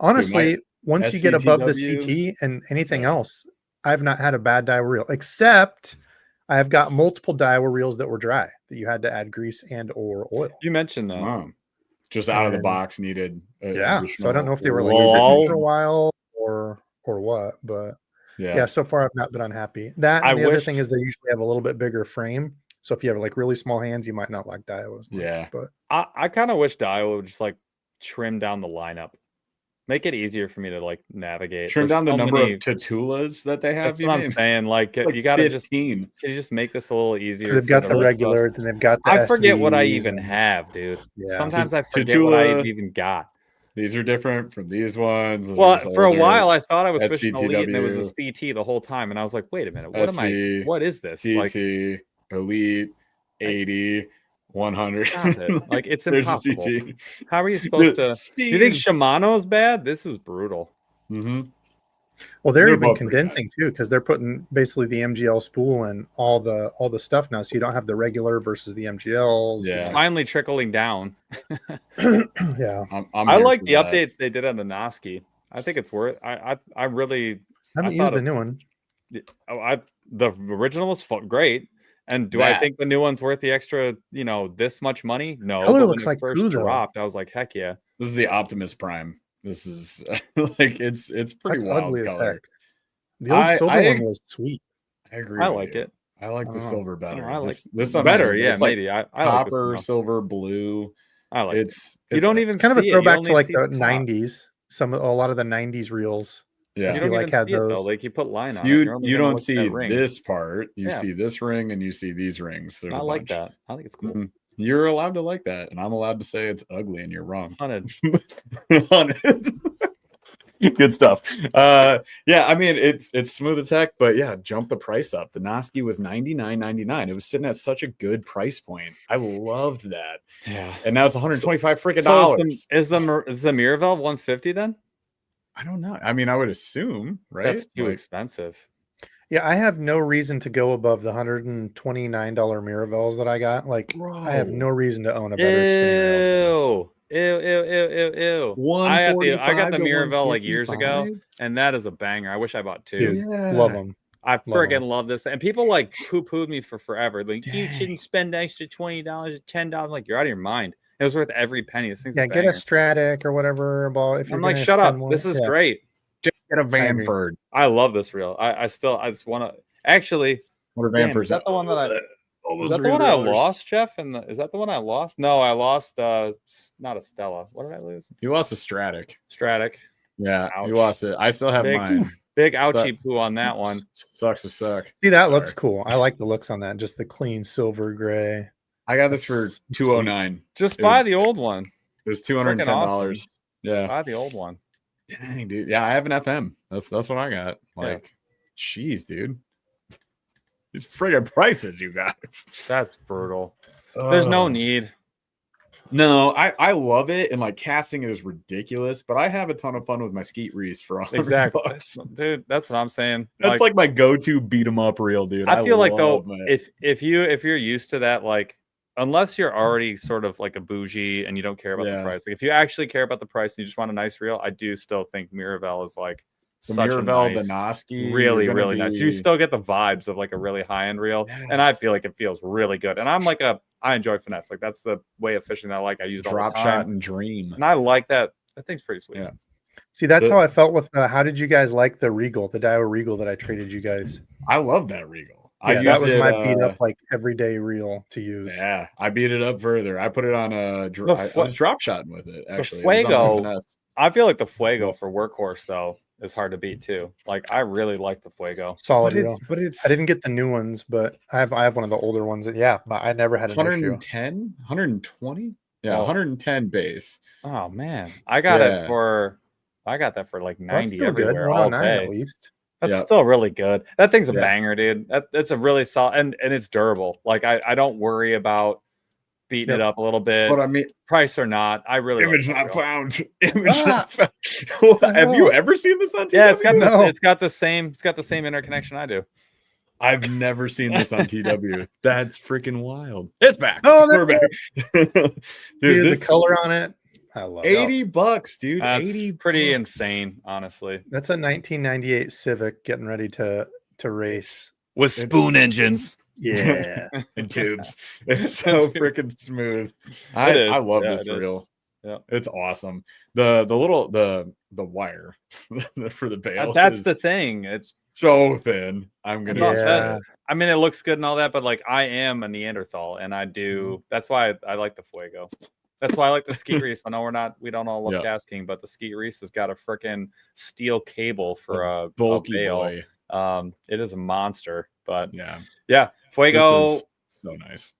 Honestly, once you get above the CT and anything else, I've not had a bad Daiwa reel, except I have got multiple Daiwa reels that were dry that you had to add grease and or oil. You mentioned that. Just out of the box needed. So I don't know if they were like sitting for a while or what, but yeah, so far I've not been unhappy. That and the other thing is they usually have a little bit bigger frame. So if you have like really small hands, you might not like Daiwa as much. But I kind of wish Daiwa would just like trim down the lineup. Make it easier for me to like navigate. Trim down the number of Tatulas that they have. That's what I'm saying. Like you got to just make this a little easier. They've got the regular, then they've got the I forget what I even have, dude. Sometimes I forget what I even got. These are different from these ones. Well, for a while I thought I was fishing Elite and it was a CT the whole time, and I was like, wait a minute, what is this? CT, like, Elite, 80, 100. Like it's impossible. How are you supposed to? Do you think Shimano's bad? This is brutal. Well, they're even condensing too, because they're putting basically the MGL spool and all the stuff now, so you don't have the regular versus the MGLs. It's finally trickling down. I'm I like the updates they did on the Noski. I think it's worth. I really haven't used the new one. The original was great. And do I think the new one's worth the extra, this much money? No. Color looks like first dropped. I was like, heck yeah. This is the Optimus Prime. This is like it's pretty wild ugly color. As heck. The old silver one was sweet. I agree. I like it. I like the silver better. I like this better. Yeah, maybe. I copper, like silver, blue. I like it. You don't even. It's kind of a throwback to like the '90s. A lot of the '90s reels. Yeah, you don't even see it though. Like you put line on. You don't see this part. You see this ring and you see these rings. I like that. I think it's cool. You're allowed to like that, and I'm allowed to say it's ugly, and you're wrong. Hunted. Good stuff. I mean it's smooth attack, but jump the price up. The Noski was $99.99. It was sitting at such a good price point. I loved that. Yeah, and now it's $125 freaking dollars. Is the Miraval $150 then? I don't know. I mean, I would assume, right? That's too expensive. Yeah, I have no reason to go above the $129 Miravels that I got. Like, I have no reason to own a better spinning reel. Ew. I got the Miravel like years ago, and that is a banger. I wish I bought two. Love them. I friggin' love this. And people like poo-pooed me for forever. Like, you shouldn't spend the extra $20 or $10. Like, you're out of your mind. It was worth every penny. This thing's a get a Stratic or whatever. If you're I'm like, shut up. This is great. Just get a Vanford. I love this reel. I just want to actually. What are Vanfords? Is that the one that I? Is that the one I lost, Jeff? Is that the one I lost? No, I lost. Not a Stella. What did I lose? You lost a Stratic. Yeah, Ouch. you lost it. I still have mine. Big ouchie poo on that one. Sucks to suck. See, that looks cool. I like the looks on that. Just the clean silver gray. I got this for $209. Just buy the old one. It was $210. Awesome. Yeah, buy the old one. Dang, dude. Yeah, I have an FM. That's what I got. Like, jeez, dude. These friggin' prices, you guys. That's brutal. There's no need. No, I love it, and like casting it is ridiculous, but I have a ton of fun with my skeet reefs for $100. Dude, that's what I'm saying. That's like my go-to beat 'em up reel, dude. I feel like though, if you're used to that, like, unless you're already sort of like a bougie and you don't care about the price, like if you actually care about the price and you just want a nice reel, I do still think Miravel is like such a nice, the Noski, really nice. You still get the vibes of like a really high-end reel, and I feel like it feels really good. And I enjoy finesse. Like, that's the way of fishing that I like. I use it all the time. Drop shot and dream, and I like that. That thing's pretty sweet. Yeah. See, that's how I felt with. How did you guys like the Regal, the Daiwa Regal that I traded you guys? I love that Regal. Yeah, that was my beat up like everyday reel to use. Yeah, I beat it up further. I put it on I was drop shotting with it. Actually, the Fuego. I feel like the Fuego for workhorse though is hard to beat too. Like, I really like the Fuego. Solid reel. But I didn't get the new ones, but I have one of the older ones. I never had an 110, 120. Yeah, 110 base. Oh man, I got that for like 90 everywhere. 109 at least. That's still really good. That thing's a banger, dude. That's a really solid, and it's durable. Like, I don't worry about beating it up a little bit. But I mean, price or not, I really image not found. Image not found. Have you ever seen this on TW? Yeah, it's got the same interconnection I do. I've never seen this on TW. That's freaking wild. It's back. Oh, we're back. Dude, the color on it, I love it. $80, dude. That's 80 pretty insane, honestly. That's a 1998 Civic getting ready to race with spoon engines. Yeah, and tubes. It's so freaking smooth. I love this reel. Yeah, it's awesome. The wire for the bail. That's the thing. It's so thin. I mean, it looks good and all that, but like, I am a Neanderthal, and I do. That's why I like the Fuego. That's why I like the Skeet Reese. I know we don't all love casking, but the Skeet Reese has got a freaking steel cable for a bulky bail. Boy. It is a monster, but yeah, Fuego, so nice.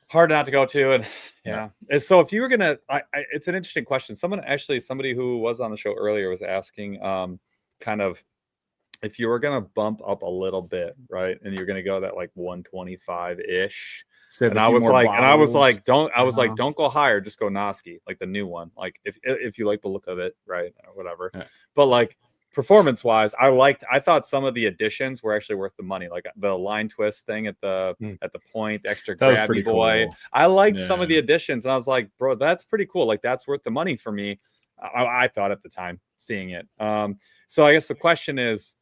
Hard not to go to, and so if you were gonna, it's an interesting question. Somebody who was on the show earlier was asking, kind of, if you were gonna bump up a little bit, right, and you're gonna go that like 125 ish. And I was like, don't go higher, just go Noski, like the new one. Like, if you like the look of it, right, or whatever. Yeah. But like, performance wise, I thought some of the additions were actually worth the money, like the line twist thing at the point, extra grabby boy. Cool. I liked some of the additions, and I was like, bro, that's pretty cool. Like, that's worth the money for me. I thought at the time seeing it. So I guess the question is,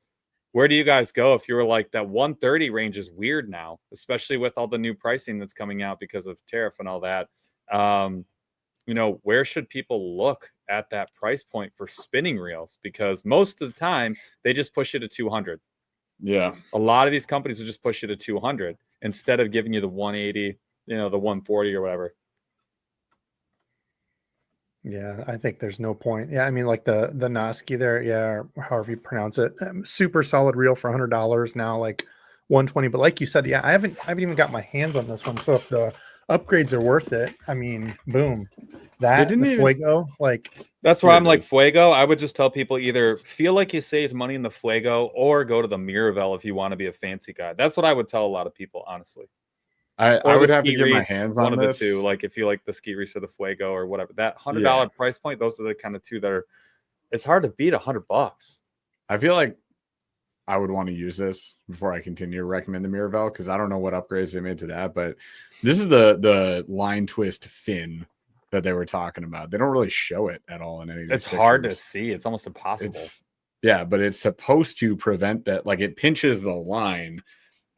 where do you guys go if you were like, that 130 range is weird now, especially with all the new pricing that's coming out because of tariff and all that. Where should people look at that price point for spinning reels? Because most of the time they just push you to 200. Yeah. A lot of these companies will just push you to 200 instead of giving you the 180, the 140 or whatever. Yeah, I think there's no point. Yeah, I mean, like the Noski there, or however you pronounce it, super solid reel for $100 now, like 120. But like you said, I haven't even got my hands on this one. So if the upgrades are worth it, I mean, boom, Fuego, like that's where I'm like, Fuego. I would just tell people, either feel like you saved money in the Fuego or go to the Miravel if you want to be a fancy guy. That's what I would tell a lot of people, honestly. I would have to get my hands on one of the two. Like, if you like the Skeet Reese or the Fuego or whatever, that $100 price point, those are the kind of two that are. It's hard to beat $100. I feel like I would want to use this before I continue to recommend the Miravel, because I don't know what upgrades they made to that, but this is the line twist fin that they were talking about. They don't really show it at all in any of these It's hard to see. It's almost impossible. Yeah, but it's supposed to prevent that. Like it pinches the line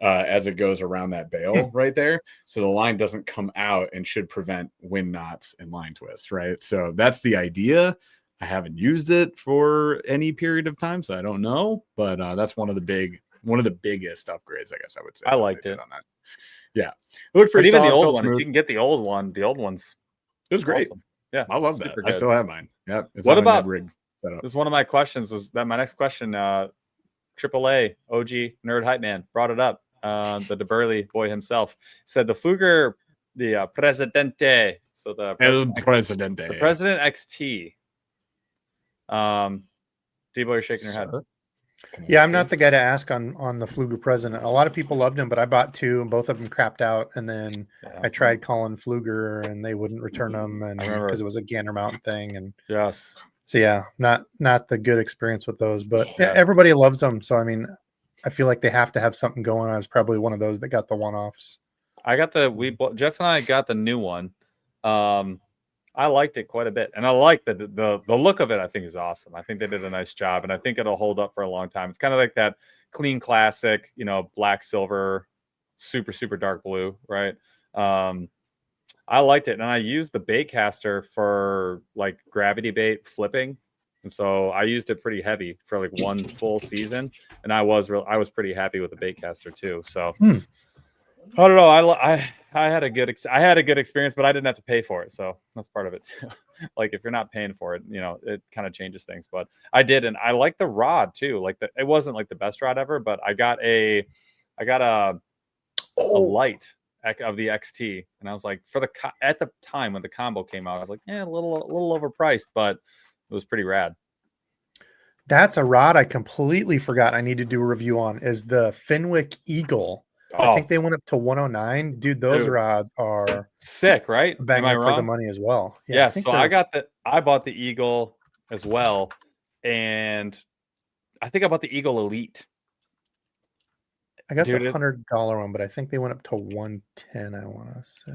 as it goes around that bail right there. So the line doesn't come out and should prevent wind knots and line twists, right? So that's the idea. I haven't used it for any period of time, so I don't know. But that's one of the biggest upgrades, I guess I would say. I liked it on that. Yeah, it looked pretty. But even solid, the old one, smooth. if you can get the old one's. It was great. Awesome. Yeah, I love that. Good. I still have mine. Yeah. What about rig setup? This is one of my questions. Was that my next question? AAA OG Nerd Hype Man brought it up. The DeBurley boy himself said the Fluger, the Presidente. So the President XT. Debo, you're shaking your head. Yeah, I'm not the guy to ask on the Fluger President. A lot of people loved him, but I bought two and both of them crapped out. And then I tried calling Fluger and they wouldn't return them, and because it was a Gander Mountain thing. And yes, so yeah, not the good experience with those, but everybody loves them. So I mean, I feel like they have to have something going. I was probably one of those that got the one-offs. I got Jeff and I got the new one. I liked it quite a bit, and I like the look of it. I think is awesome. I think they did a nice job, and I think it'll hold up for a long time. It's kind of like that clean classic, black, silver, super dark blue, right? I liked it, and I used the bait caster for like gravity bait flipping, and so I used it pretty heavy for like one full season, and I was pretty happy with the bait caster too. So. I don't know. I had a good experience, but I didn't have to pay for it, so that's part of it too. Like if you're not paying for it, it kind of changes things. But I did, and I like the rod too. Like it wasn't like the best rod ever, but I got a light of the XT, and I was like, at the time when the combo came out, I was like, a little overpriced, but it was pretty rad. That's a rod I completely forgot I need to do a review on. Is the Fenwick Eagle. I think they went up to 109. Dude, those rods are sick, right? Am I wrong? For the money as well. Yeah, so I bought the Eagle as well, and I think I bought the Eagle Elite. I got the $100 one, but I think they went up to 110, I want to say.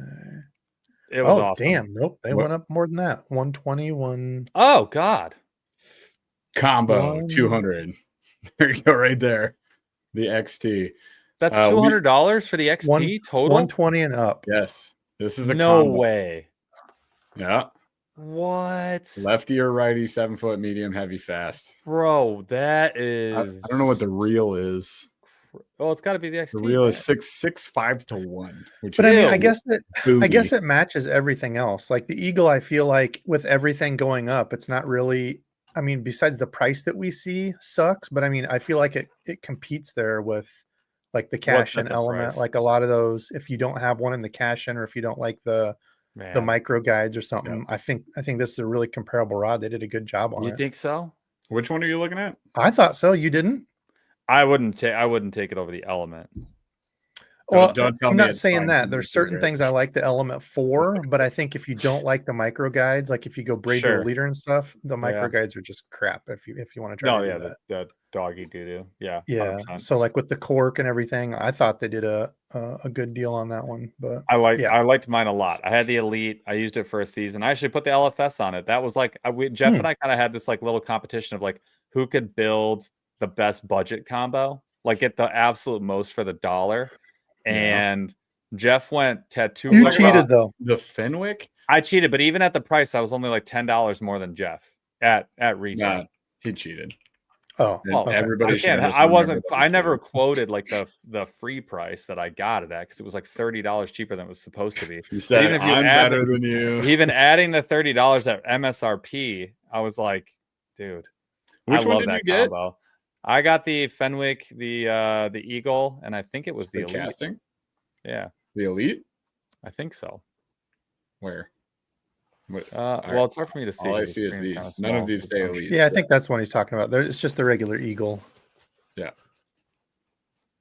It was awesome. Damn, nope. They went up more than that. 120, Oh God. Combo 200. There you go, right there. The XT. That's $200 for the XT total? 120 and up. Yes. This is the no combo. way. Yeah. What? Lefty or righty, 7-foot, medium, heavy, fast. Bro, that is. I don't know what the reel is. Oh, it's got to be the XT. The reel is 6.5 to 1. But I mean, I guess it matches everything else. Like the Eagle, I feel like with everything going up, it's not really. I mean, besides the price that we see sucks, but I mean, I feel like it competes there with. Like the cash in element, price? Like a lot of those, if you don't have one in the cash in, or if you don't like the micro guides or something, I think this is a really comparable rod. They did a good job on it. You think so? Which one are you looking at? I thought so. You didn't? I wouldn't take it over the element. Well, I'm not saying that. There's certain things I like the element for, but I think if you don't like the micro guides, like if you go braid to a leader and stuff, the micro guides are just crap. If you want to try. The doggy doo-doo. Yeah. 100%. So like with the cork and everything, I thought they did a good deal on that one. But I liked mine a lot. I had the Elite. I used it for a season. I actually put the LFS on it. That was like Jeff and I kind of had this like little competition of like who could build the best budget combo, like get the absolute most for the dollar. And Jeff went tattoo. You cheated though. The Fenwick? I cheated, but even at the price, I was only like $10 more than Jeff at retail. Nah, he cheated. Oh, okay. Everybody should. I never quoted like the free price that I got it at because it was like $30 cheaper than it was supposed to be. You said, even if I'm better than you. Even adding the $30 at MSRP, I was like, dude, which one did you get? Combo. I got the Fenwick, the Eagle, and I think it was the Elite. Casting. Yeah, the Elite. I think so. Where? Well, it's hard for me to see. All I see is these. None of these say Elite. Yeah, I think that's what he's talking about. It's just the regular Eagle. Yeah,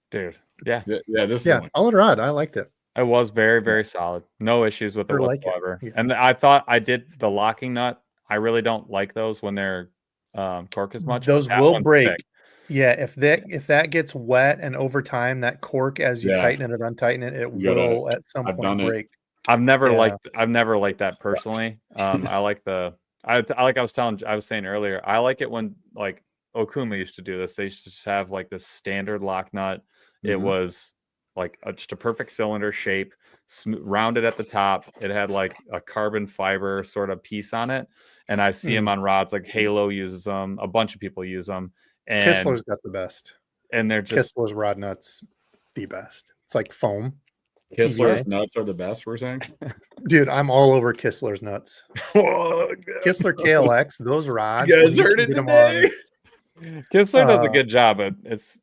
dude. Yeah. This. Solid rod. I liked it. It was very, very solid. No issues with it whatsoever. And I thought I did the locking nut. I really don't like those when they're cork as much. Those will break. Thick. Yeah, if that gets wet and over time, that cork as you tighten it or untighten it, it will at some point break. I've never liked that personally. I like I was saying earlier, I like it when like Okuma used to do this. They used to just have like this standard lock nut. It was like just a perfect cylinder shape, rounded at the top. It had like a carbon fiber sort of piece on it. And I see them on rods, like Halo uses them. A bunch of people use them. And Kistler's got the best. And they're just Kistler's rod nuts, the best. It's like foam. Kistler's nuts are the best, we're saying? Dude, I'm all over Kistler's nuts. Kistler KLX, those rods. You guys heard it today. Kistler does a good job, but it's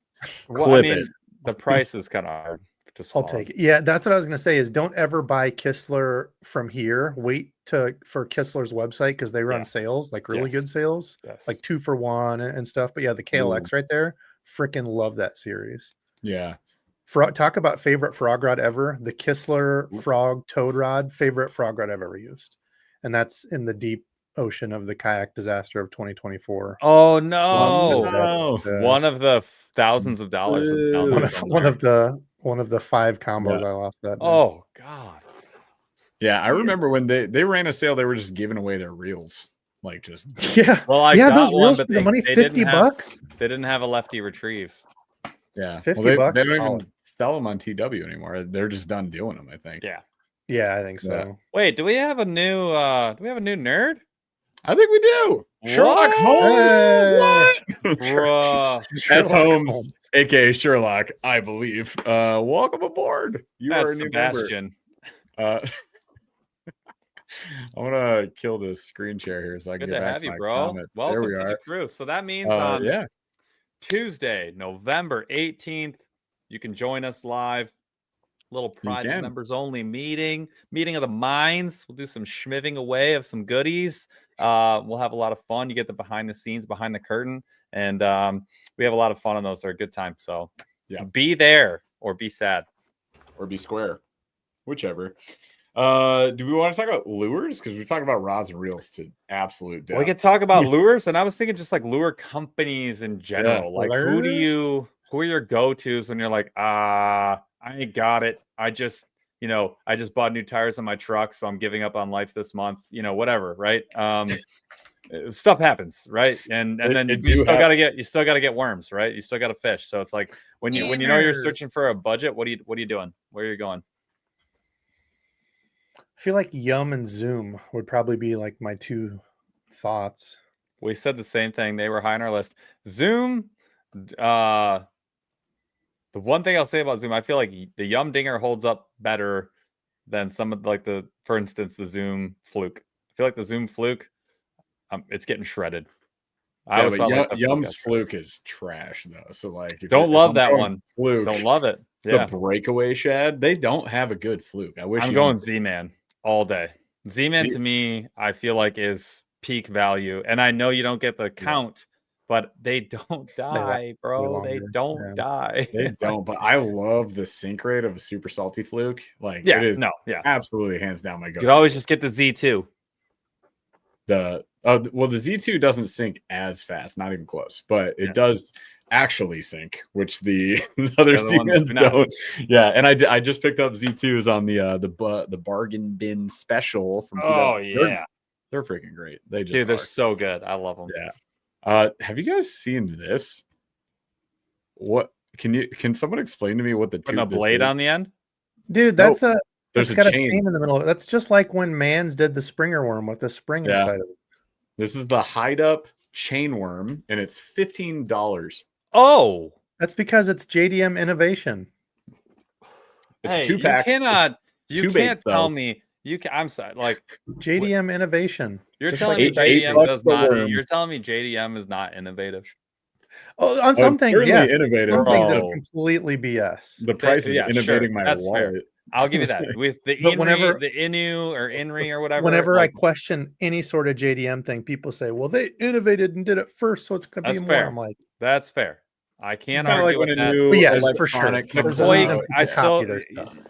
the price is kind of hard to swallow. I'll take it. Yeah, that's what I was going to say is don't ever buy Kistler from here. Wait for Kistler's website because they run sales, like really good sales, like 2 for 1 and stuff. But yeah, the KLX right there, freaking love that series. Yeah. Talk about favorite frog rod ever. The Kistler frog toad rod, favorite frog rod I've ever used. And that's in the deep ocean of the kayak disaster of 2024. Oh no. One of the thousands of dollars that's one of the 5 combos I lost that day. Oh god. Yeah, I remember when they ran a sale, they were just giving away their reels. Like just Well, I got those reels one, for the money, $50. They didn't have a lefty retrieve. Yeah, $50. They don't even sell them on TW anymore. They're just done doing them, I think. Yeah, I think so. Yeah. Wait, do we have a new nerd? I think we do. Sherlock Holmes. What? That's Holmes, aka Sherlock, I believe. Welcome aboard. You are a new Sebastian. Member. I want to kill this screen share here so I can get back to my comments. Welcome there we are. Through. So that means on Tuesday, November 18th, you can join us live. Little private members only meeting of the minds. We'll do some schmiving away of some goodies. We'll have a lot of fun. You get the behind the scenes, behind the curtain, and we have a lot of fun on those. They're a good time. So be there or be sad or be square, whichever. Do we want to talk about lures? Because we talk about rods and reels to absolute death. We could talk about lures, and I was thinking just like lure companies in general. Like who are your go-tos when you're like, I ain't got it. I just bought new tires on my truck, so I'm giving up on life this month. Whatever, right? Stuff happens, right? And then you still gotta get worms, right? You still gotta fish. So it's like when you know you're searching for a budget, what are you doing? Where are you going? I feel like Yum and Zoom would probably be like my 2 thoughts. We said the same thing. They were high on our list. Zoom, the one thing I'll say about Zoom, I feel like the Yum Dinger holds up better than some of like for instance, the Zoom Fluke. I feel like the Zoom Fluke, it's getting shredded. Yum's Fluke is trash though. So like, don't love that one. Fluke, don't love it. The breakaway shad, they don't have a good Fluke. I wish I'm going Z-Man all day. Z-Man to me, I feel like is peak value, and I know you don't get the count. But they don't die, bro. They don't die. They don't. But I love the sink rate of a super salty Fluke. Like, it is absolutely hands down my go. You could always just get the Z2. The Z2 doesn't sink as fast, not even close, but it does actually sink, which the other Z-Mans don't. Yeah, and I just picked up Z2s on the bargain bin special from 2000. They're freaking great. They're so good. I love them. Yeah. Have you guys seen this? What can someone explain to me what putting a blade on the end? Dude, there's got a chain in the middle. That's just like when Mans did the Springer worm with the spring inside of it. This is the Hide Up chain worm, and it's $15. Oh, that's because it's JDM innovation. It's a 2-pack. You can't tell me. I'm sorry. Like JDM innovation. You're telling me JDM does not. You're telling me JDM is not innovative. Oh, on some things, yeah. Innovative. Some things it's completely BS. The price is innovating my wallet. Fair. I'll give you that. With the Inri, the Inu or Inri or whatever. Whenever I question any sort of JDM thing, people say, "Well, they innovated and did it first, so it's going to be more." Fair. I'm like, that's fair. I can't argue with that. Yes, for sure. The Koik,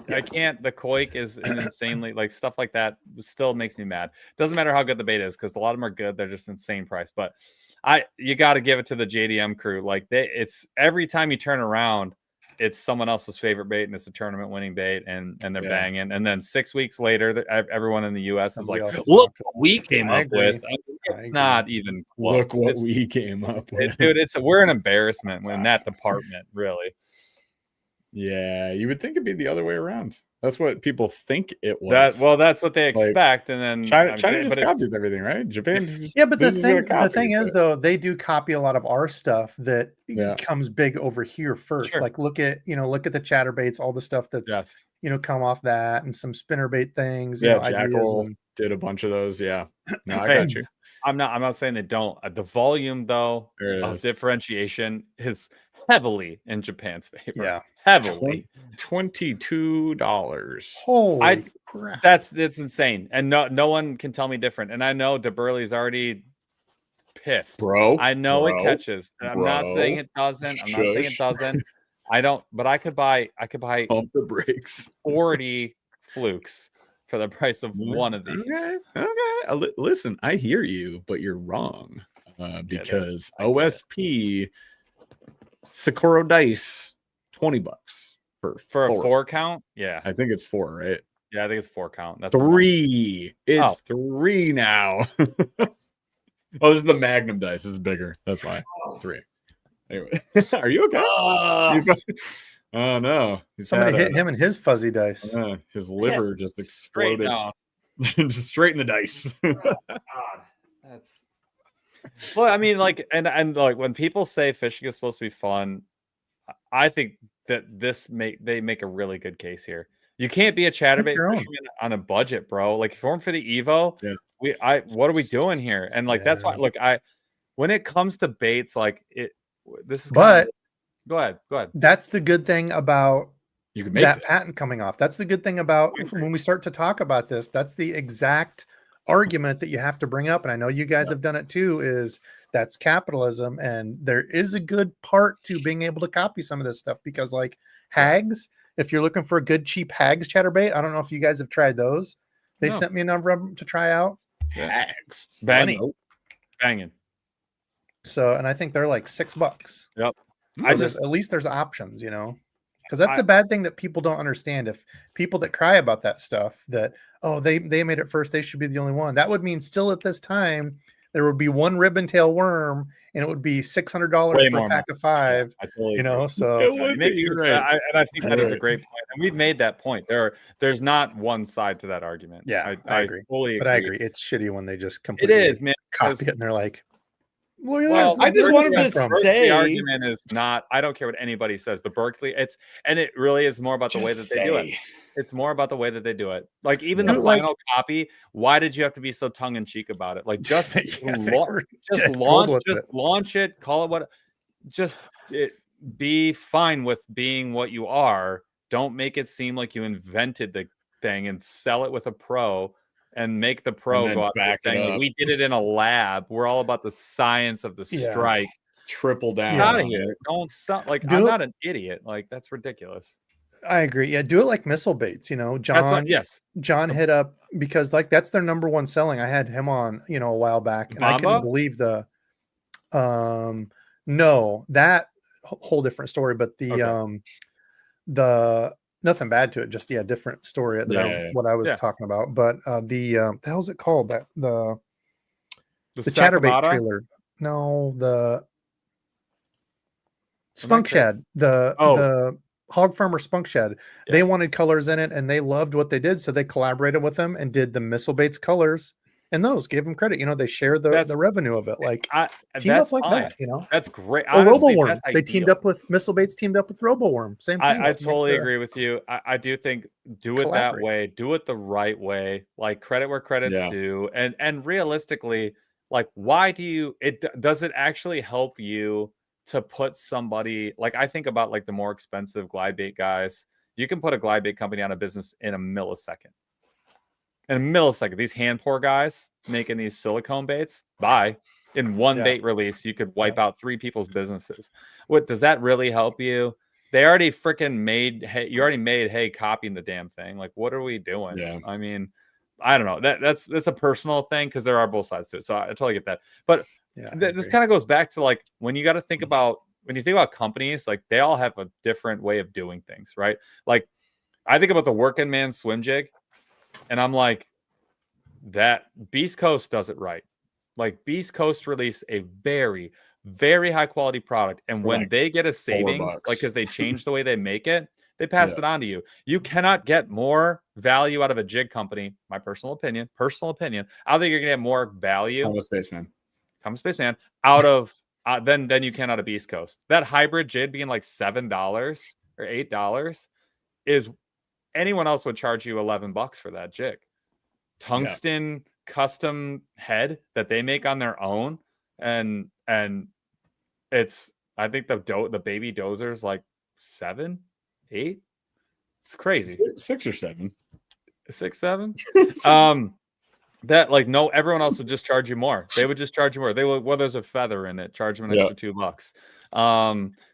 I can't. The Koik is insanely like stuff like that. Still makes me mad. Doesn't matter how good the bait is because a lot of them are good. They're just insane price. But you got to give it to the JDM crew. Like it's every time you turn around, it's someone else's favorite bait and it's a tournament winning bait and they're banging. And then 6 weeks later, everyone in the US is like, look what we came up with. It's not even close. Look what we came up with. Dude, we're an embarrassment in that department, really. Yeah, you would think it'd be the other way around. That's what people think it was. That's what they expect, and then China just copies everything, right? Japan. Yeah, but the thing is, though, they do copy a lot of our stuff that comes big over here first. Sure. Like look at the chatterbaits, all the stuff that's come off that, and some spinnerbait things. Jackal did a bunch of those. Yeah, no, I got you. I'm not saying they don't. The volume though of differentiation is heavily in Japan's favor. Yeah, heavily. $22. Holy crap! That's insane, and no one can tell me different. And I know DeBurley's already pissed, bro. I know it catches. I'm not saying it doesn't. I'm not saying it doesn't. I don't. But I could buy. Pump the brakes. 40 flukes for the price of one of these. Okay. Listen, I hear you, but you're wrong because OSP Sakura dice $20 for a 4 count. Yeah, I think it's 4, right? Yeah, I think it's 4 count. That's 3. It's 3 now. Oh, this is the Magnum dice. This is bigger. That's why 3. Anyway, are you okay? Oh no! Somebody hit him and his fuzzy dice. His liver just exploded. Just straight in the dice. God, that's. Well, I mean, like, and like when people say fishing is supposed to be fun, I think that they make a really good case here. You can't be a chatterbait fisherman on a budget, bro. Like, if you're going for the Evo, what are we doing here? And like that's why. Look, when it comes to baits, like this is. Go ahead. That's the good thing about you can make that patent coming off. That's the good thing about when we start to talk about this. That's the exact argument that you have to bring up. And I know you guys have done it too, is that's capitalism. And there is a good part to being able to copy some of this stuff because like hags, if you're looking for a good cheap hags chatterbait, I don't know if you guys have tried those. They sent me a number of them to try out. Hags. Banging. So, and I think they're like $6. Yep. So at least there's options, because that's the bad thing that people don't understand. If people that cry about that stuff that, they made it first, they should be the only one. That would mean still at this time, there would be one ribbon tail worm and it would be $600 for a pack of 5, I totally so and I think that is a great point. And we've made that point. There's not one side to that argument. Yeah, I agree. Fully but agree. I agree. It's shitty when they just completely copy it and they're like, well, I just wanted to say the argument is not. I don't care what anybody says. The Berkeley, it really is more about the way that they do it. It's more about the way that they do it. Like even the final copy. Why did you have to be so tongue in cheek about it? Like just launch it. Call it what. Just be fine with being what you are. Don't make it seem like you invented the thing and sell it with a pro. And make the pro go out there saying we did it in a lab. We're all about the science of the strike. Triple down. Out of here. Don't sound like I'm not an idiot. Like that's ridiculous. I agree. Yeah, do it like missile baits. John hit up because like that's their number one selling. I had him on a while back, and I couldn't believe the no, that whole different story. But the nothing bad to it, just different story what I was talking about. But the hell's it called? That the chatterbait trailer. No, the Spunk Shed. The Hog Farmer Spunk Shed. Yes. They wanted colors in it and they loved what they did. So they collaborated with them and did the Missile Baits colors. And those gave them credit. They share the revenue of it. Like team up like fine. That. That's great. Or RoboWorm. They teamed up with Missile Baits, teamed up with RoboWorm. Same thing. I totally agree with you. I do think do it that way. Do it the right way. Like credit where credit's due. And realistically, like why do does it actually help you to put somebody like I think about like the more expensive glide bait guys? You can put a glide bait company on a business in a millisecond. In a millisecond, these hand pour guys making these silicone baits, in one bait release, you could wipe out 3 people's businesses. What does that really help you? They already freaking made, copying the damn thing. Like, what are we doing? Yeah. I mean, I don't know. That's a personal thing because there are both sides to it. So I totally get that. But this kind of goes back to like when you got to think about when you think about companies, like they all have a different way of doing things, right? Like I think about the working man swim jig, and I'm like, that Beast Coast does it right. Like Beast Coast released a very, very high quality product, and when like they get a savings, like because they change the way they make it, they pass it on to you. You cannot get more value out of a jig company. My personal opinion. I don't think you're gonna get more value. Common Spaceman. Out of than you can out of Beast Coast. That hybrid jig being like $7 or $8 is anyone else would charge you $11 for that jig. Tungsten custom head that they make on their own, and it's I think the baby dozer's like 7, 8. It's crazy. 6 or 7. 6, 7. That like no, everyone else would just charge you more. They would just charge you more. They would, well, there's a feather in it, charge them an extra $2.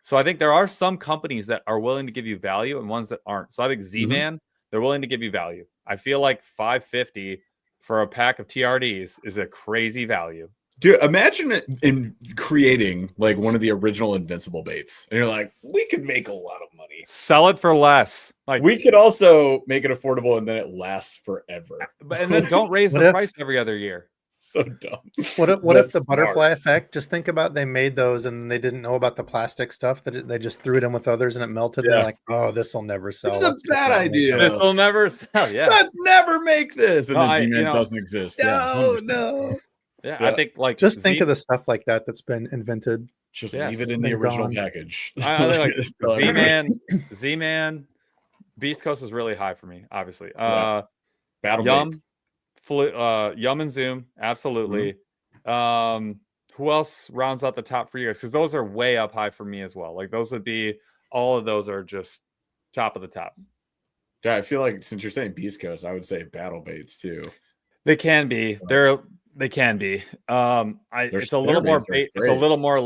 So I think there are some companies that are willing to give you value and ones that aren't. So I think Z-Man, they're willing to give you value. I feel like $5.50 for a pack of TRDs is a crazy value. Dude, imagine it in creating like one of the original Invincible baits. And you're like, we could make a lot of money. Sell it for less. Like we could also make it affordable and then it lasts forever. And then don't raise the price every other year. So dumb. What if the butterfly effect? Just think about they made those and they didn't know about the plastic stuff that they just threw it in with others and it melted. They're like, oh, this will never sell. It's a bad idea. This will never sell. Yeah. Let's never make this. And then Z-Man doesn't exist. No. Yeah, I think like just think of the stuff like that that's been invented. Just leave it in the original package. I think like Z-Man, Beast Coast is really high for me, obviously. Battle Yum, Yum and Zoom, absolutely. Who else rounds out the top for you guys? Because those are way up high for me as well. Like those would be, all of those are just top of the top. Yeah, I feel like since you're saying Beast Coast, I would say Battle Baits too. They can be. They can be. It's a little more bait. It's a little more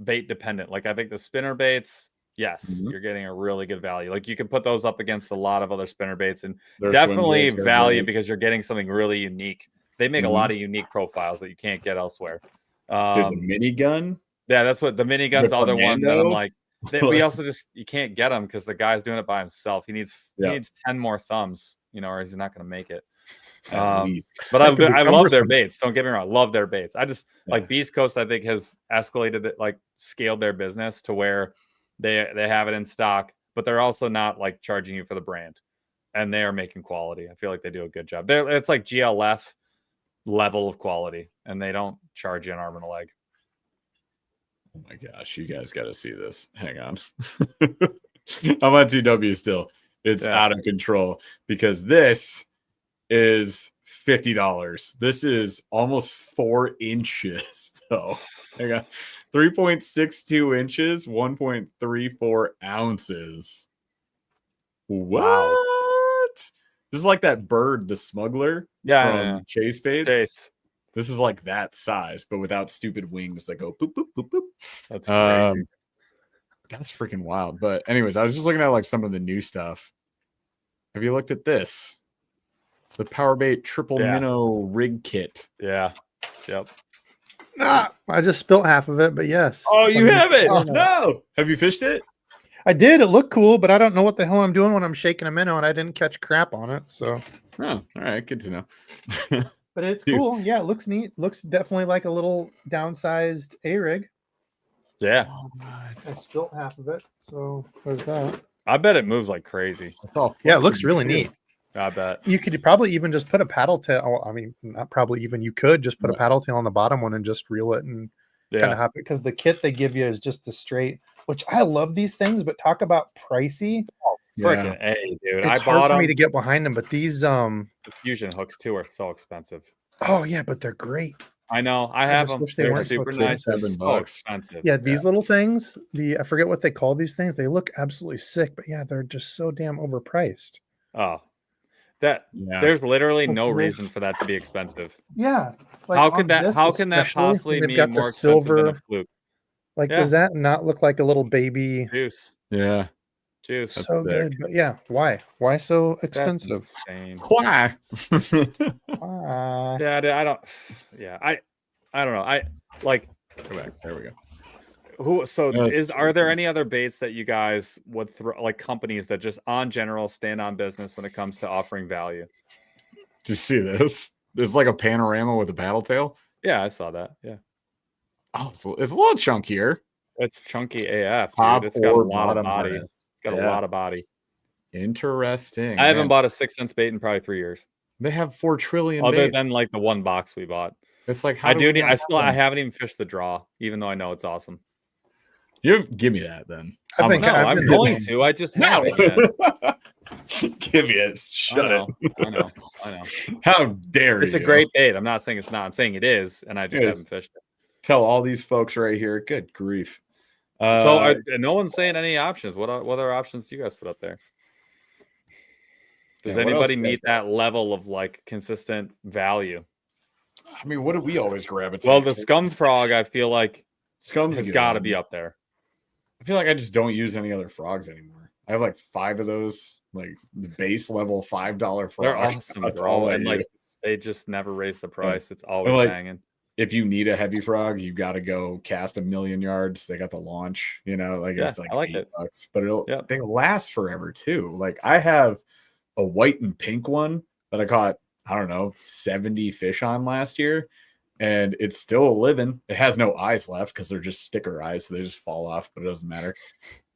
bait dependent. Like I think the spinner baits, yes, you're getting a really good value. Like you can put those up against a lot of other spinner baits and definitely value because you're getting something really unique. They make a lot of unique profiles that you can't get elsewhere. Dude, the minigun. Yeah, that's what the minigun's the other one that I'm like. We also you can't get him because the guy's doing it by himself. He needs 10 more thumbs, or he's not going to make it. But I love their baits. Don't get me wrong, I love their baits. I just like Beast Coast. I think has escalated it, like scaled their business to where they have it in stock, but they're also not like charging you for the brand, and they are making quality. I feel like they do a good job. It's like GLF level of quality, and they don't charge you an arm and a leg. Oh my gosh, you guys got to see this. Hang on. I'm on TW still. It's out of control because this is $50. This is almost 4 inches. So hang on. 3.62 inches, 1.34 ounces. What? Wow. This is like that bird, the smuggler from Chase Baits. This is like that size, but without stupid wings that go boop, boop, boop, boop. That's crazy. That's freaking wild. But anyways, I was just looking at like some of the new stuff. Have you looked at this? The Powerbait triple minnow rig kit. Yeah. Yep. I just spilt half of it, but yes. Oh, you have it? No. Have you fished it? I did. It looked cool, but I don't know what the hell I'm doing when I'm shaking a minnow, and I didn't catch crap on it. So. Oh, all right. Good to know. But it's cool. Yeah, it looks neat. Looks definitely like a little downsized A-rig. Yeah. I spilt half of it, so there's that. I bet it moves like crazy. Yeah, it looks really neat. I bet. You could probably even just put a paddle tail. I mean, not probably even. You could just put a paddle tail on the bottom one and just reel it and kind of have it. Because the kit they give you is just the straight, which I love these things, but talk about pricey. Freaking A, dude. It's hard for me to get behind them, but these the fusion hooks too are so expensive. Oh yeah, but they're great. I know. I have them. They're super nice. $7. Expensive. Yeah, these little things, I forget what they call these things. They look absolutely sick, but yeah, they're just so damn overpriced. Oh. There's literally no reason for that to be expensive. Yeah. Like how can that possibly mean more expensive than a fluke? Like, does that not look like a little baby juice? Yeah. Juice. So good. But yeah, why? Why so expensive? Why? Yeah, I don't. Yeah, I don't know. I like. Go back. There we go. Are there any other baits that you guys would throw, like companies that just on general stand on business when it comes to offering value? Do you see this? There's like a panorama with a paddle tail. Yeah, I saw that. Yeah. Oh, so it's a little chunkier. It's chunky AF, Top dude. It's got a or lot of bottom body. harness. It's got a lot of body. Interesting. I haven't bought a 6 cents bait in probably 3 years. They have 4 trillion Other baits. than like the one box we bought. It's like I haven't even fished the draw, even though I know it's awesome. You give me that then. I'm going to. I just haven't yet. Give me it. Shut it. I know. How dare you? It's a great bait. I'm not saying it's not. I'm saying it is, and I just haven't fished it. Tell all these folks right here. Good grief. No one's saying any options. What other options do you guys put up there? Does anybody meet that level of like consistent value? I mean, what do we always gravitate? Well, the scum frog, I feel like has got to be up there. I feel like I just don't use any other frogs anymore. I have like 5 of those, like the base level $5 frogs. They're awesome, bro. And like they just never raise the price. It's always hanging. If you need a heavy frog, you got to go cast 1,000,000 yards. They got the launch, it's like I like $8, but they last forever too. Like I have a white and pink one that I caught, I don't know, 70 fish on last year, and it's still living. It has no eyes left because they're just sticker eyes, so they just fall off, but it doesn't matter.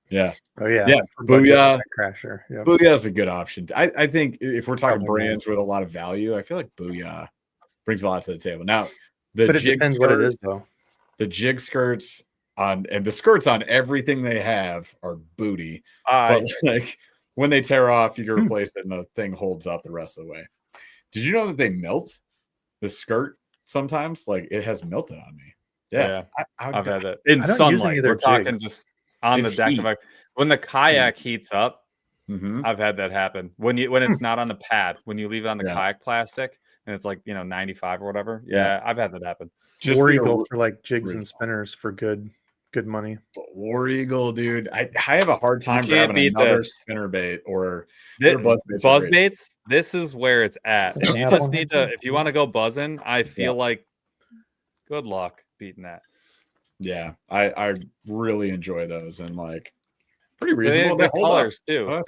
Yeah. Oh yeah. Yeah. Booyah. Crasher. Yep. Booyah is a good option. I think if we're talking brands with a lot of value, I feel like Booyah brings a lot to the table. Now, but it depends what it is, though. The jig skirts and the skirts on everything they have are booty. But like when they tear off, you can replace it and the thing holds up the rest of the way. Did you know that they melt the skirt sometimes? Like it has melted on me. Yeah. I've had that in sunlight. We're talking just on the deck of when the kayak heats up. I've had that happen when it's not on the pad, when you leave it on the kayak plastic and it's like 95 or whatever. I've had that happen. Just War Eagle for like jigs and spinners for good money. War Eagle, dude. I have a hard time grabbing another spinner bait or buzz baits. This is where it's at. If you just need to, if you want to go buzzing, I feel like good luck beating that. Yeah, I really enjoy those and like pretty reasonable. They're colors too.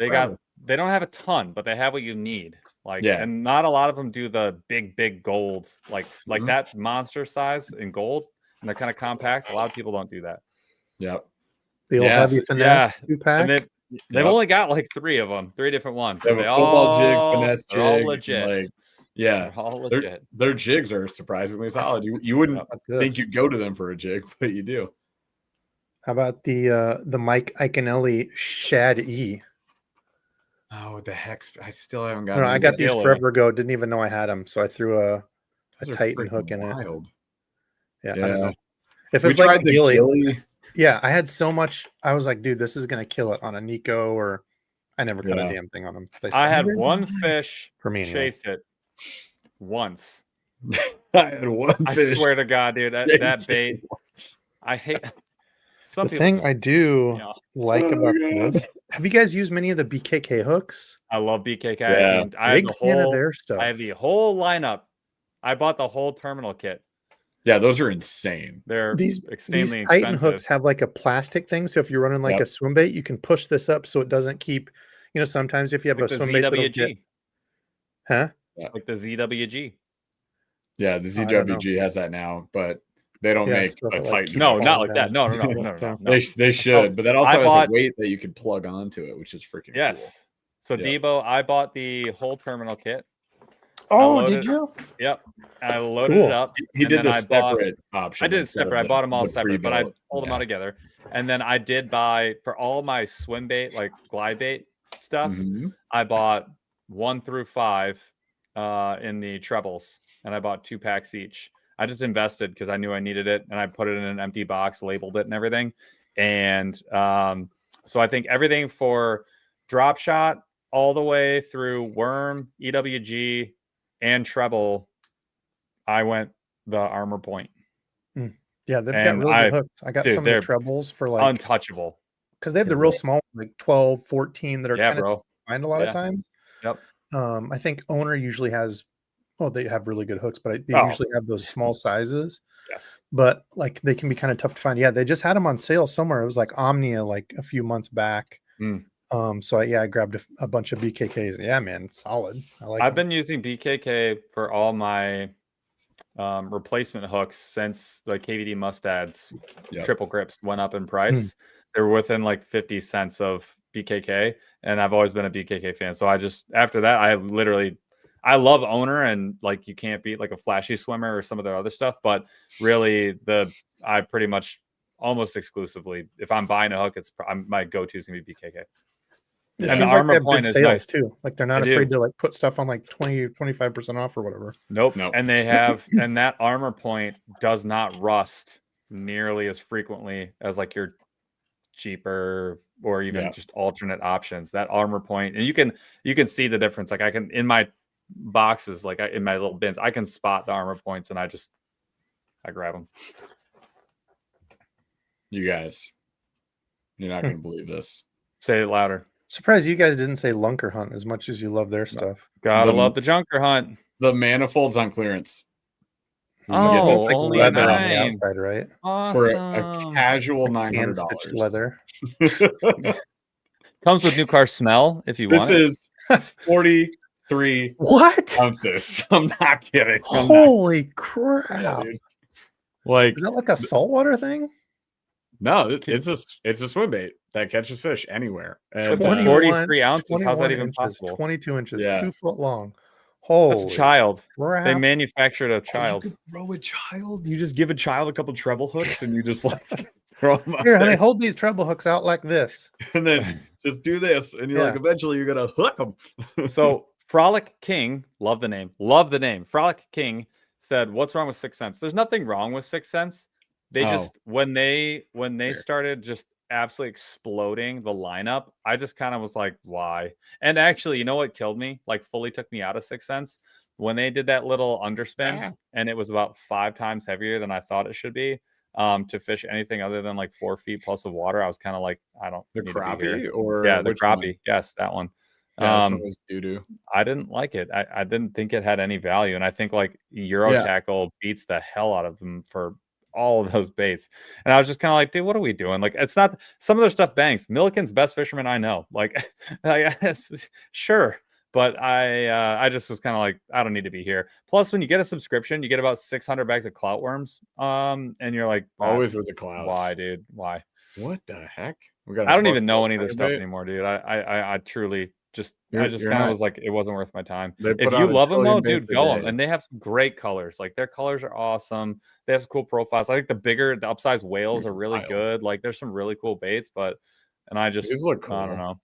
They don't have a ton, but they have what you need. Like, and not a lot of them do the big gold, like that monster size in gold, and they're kind of compact. A lot of people don't do that. Yep. The old heavy finesse 2-pack. And they've only got like 3 of them, 3 different ones. They have a football jig, finesse jig, all legit. Like, they're all legit. Their jigs are surprisingly solid. You wouldn't think you'd go to them for a jig, but you do. How about the Mike Iaconelli Shad E? Oh, what the heck! I still haven't got. No, I got these forever ago. Didn't even know I had them, so I threw a Titan hook in it. Yeah, I don't know. If it's like Gilly, I had so much. I was like, dude, this is gonna kill it on a Nico, or I never caught a damn thing on them. I had one fish for me chase it once. I had one fish. I swear to God, dude, that bait. I hate. The thing I do like about this. Have you guys used many of the BKK hooks? I love BKK. Yeah. I Big fan of their stuff. I have the whole lineup. I bought the whole terminal kit. Yeah, those are insane. They're extremely expensive. Titan hooks have like a plastic thing, so if you're running like a swim bait, you can push this up so it doesn't keep. Sometimes if you have a swim bait, like the ZWG. Yeah, the ZWG has that now, but they don't make a Titan. No, not like that. No. They should, but that also has a weight that you can plug onto it, which is freaking cool. So Debo, I bought the whole terminal kit. Oh, did you? Yep. I loaded it up. He did the separate option. I did it separate. I bought them all separate, but I pulled them all together. And then I did buy for all my swim bait, like glide bait stuff. I bought 1 through 5 in the trebles, and I bought 2 packs each. I just invested because I knew I needed it, and I put it in an empty box, labeled it and everything. And so I think everything for drop shot all the way through worm, EWG, and treble, I went the Armor Point. Yeah, they've got really good hooks. I got some of the trebles for like untouchable because they have the real small, like 12, 14 that are kind of find a lot of times. Yep. I think Owner usually has. Oh, they have really good hooks, but they usually have those small sizes. Yes. But like they can be kind of tough to find. Yeah, they just had them on sale somewhere. It was like Omnia like a few months back. So I grabbed a bunch of BKKs. Yeah, man, solid. I've been using BKK for all my replacement hooks since the KVD Mustads triple grips went up in price. They're within like 50 cents of BKK, and I've always been a BKK fan. So after that, I love Owner, and like you can't beat like a Flashy Swimmer or some of their other stuff. But really, I pretty much almost exclusively, if I'm buying a hook, my go-to is gonna be BKK. It seems like they have good sales too. Like they're not afraid to like put stuff on like 25% off or whatever. Nope. And they have, and that armor point does not rust nearly as frequently as like your cheaper or even just alternate options. That armor point, and you can see the difference. Like I can, in my boxes, like in my little bins, I can spot the armor points, and I grab them. You guys, you're not going to believe this. Say it louder. Surprised you guys didn't say Lunker Hunt as much as you love their stuff. Gotta love the Junker Hunt. The manifolds on clearance. Oh, like only leather 9. on the outside, right? Awesome. For a casual $900. Leather. Comes with new car smell if you want. This is 43 ounces. I'm not kidding. Holy crap. Yeah, like, is that like a saltwater thing? No, it's a swim bait that catches fish anywhere. And 43 ounces. How's that even possible? 22 inches, 2 foot long. Holy That's a child. crap. They manufactured a child. You could throw a child. You just give a child a couple treble hooks and you just like throw them Here, honey, hold these treble hooks out like this. And then just do this. And you're like, eventually you're going to hook them. So Frolic King, love the name. Frolic King said, what's wrong with 6 cents? There's nothing wrong with 6 cents. They just, when they started just absolutely exploding the lineup, I just kind of was like, why? And actually, you know what killed me? Like fully took me out of 6 cents when they did that little underspin, and it was about 5 times heavier than I thought it should be to fish anything other than like 4 feet plus of water. I was kind of like, I don't. The need crappie to be here. or the crappie? One? Yes, that one. Yeah, was doo-doo. I didn't like it. I didn't think it had any value, and I think like Euro Tackle beats the hell out of them for all of those baits. And I was just kind of like, dude, what are we doing? Like, it's not, some of their stuff bangs. Milliken's best fisherman I know. Like, sure. But I just was kind of like, I don't need to be here. Plus, when you get a subscription, you get about 600 bags of clout worms. And you're like, always with the clouds. Why, dude? Why? What the heck? I don't even know any of their stuff anymore, dude. I truly just kind of was like, it wasn't worth my time. If you love them though, dude, go them. And they have some great colors. Like their colors are awesome. They have some cool profiles. I think the upsized whales are really good. Like there's some really cool baits, I just look cool. I don't know.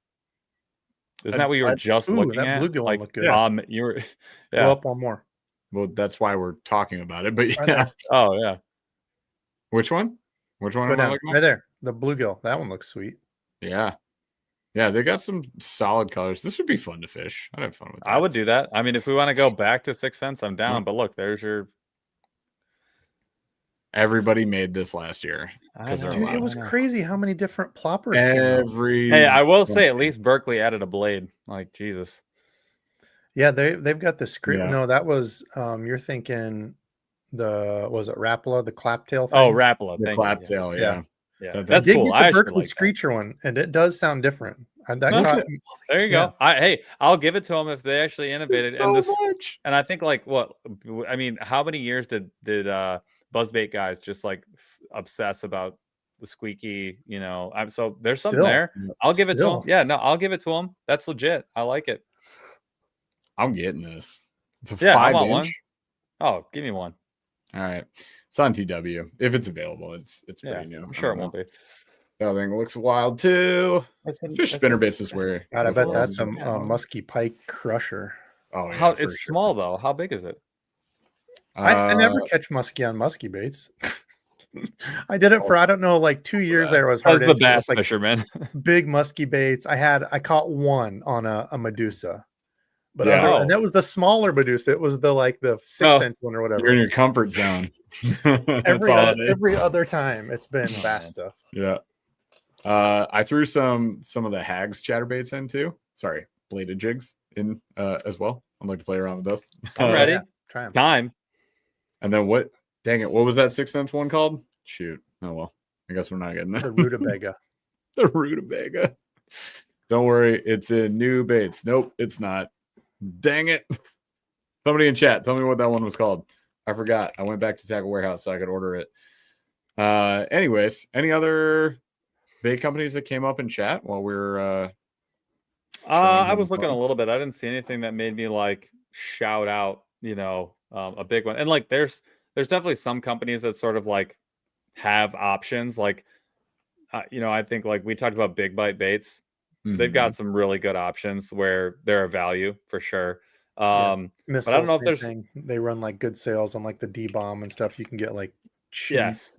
Isn't that what you were just looking at? Bluegill like, look good. You were go up one more. Well, that's why we're talking about it. But yeah. Oh yeah. Which one? Which one? Am I looking at? Right there. The bluegill. That one looks sweet. Yeah. Yeah, they got some solid colors. This would be fun to fish. I'd have fun with that. I would do that. I mean, if we want to go back to 6 cents, I'm down. But look, there's your. Everybody made this last year. Dude, it was crazy how many different ploppers. Hey, I will say at least Berkeley added a blade. Like Jesus. Yeah, they've got the script. Yeah. No, that was you're thinking was it Rapala, the claptail thing? Oh, Rapala, the claptail, yeah. Yeah, that's cool. Get the Berkeley Screecher one, and it does sound different. There you go. I'll give it to them if they actually innovated. And I think like how many years did buzzbait guys just like obsess about the squeaky? So there's something there. I'll give it to them. Yeah, no, I'll give it to them. That's legit. I like it. I'm getting this. It's a 5-inch. One. Oh, give me one. All right. It's on TW. If it's available, it's pretty new. I'm sure it won't be. That thing looks wild too. Fish spinnerbaits is where. God, I bet that's a musky pike crusher. Oh, yeah. It's small though. How big is it? I never catch musky on musky baits. I did it for I don't know, like 2 years. There was hard. The bass fisherman. Big musky baits. I caught one on a Medusa. But and that was the smaller Medusa. It was the 6-inch one or whatever. You're in your comfort zone. every other time it's been bass stuff. Yeah. I threw some of the Hags chatterbaits in too. Sorry, bladed jigs in as well. I'd like to play around with those. I'm ready. Yeah, try them. Time. And then what Dang it. What was that 6 cents one called? Shoot. Oh, well. I guess we're not getting that. The rutabaga. The rutabaga. Don't worry. It's in new baits. Nope, it's not. Dang it. Somebody in chat, tell me what that one was called. I forgot. I went back to Tackle Warehouse so I could order it. Anyways, any other bait companies that came up in chat while we're I was looking a little bit. I didn't see anything that made me like shout out, a big one. And like there's definitely some companies that sort of like have options. Like I think like we talked about Big Bite Baits. They've got some really good options where they're a value for sure. But I don't know if there's they run like good sales on like the D-bomb and stuff. You can get like cheap. Yes.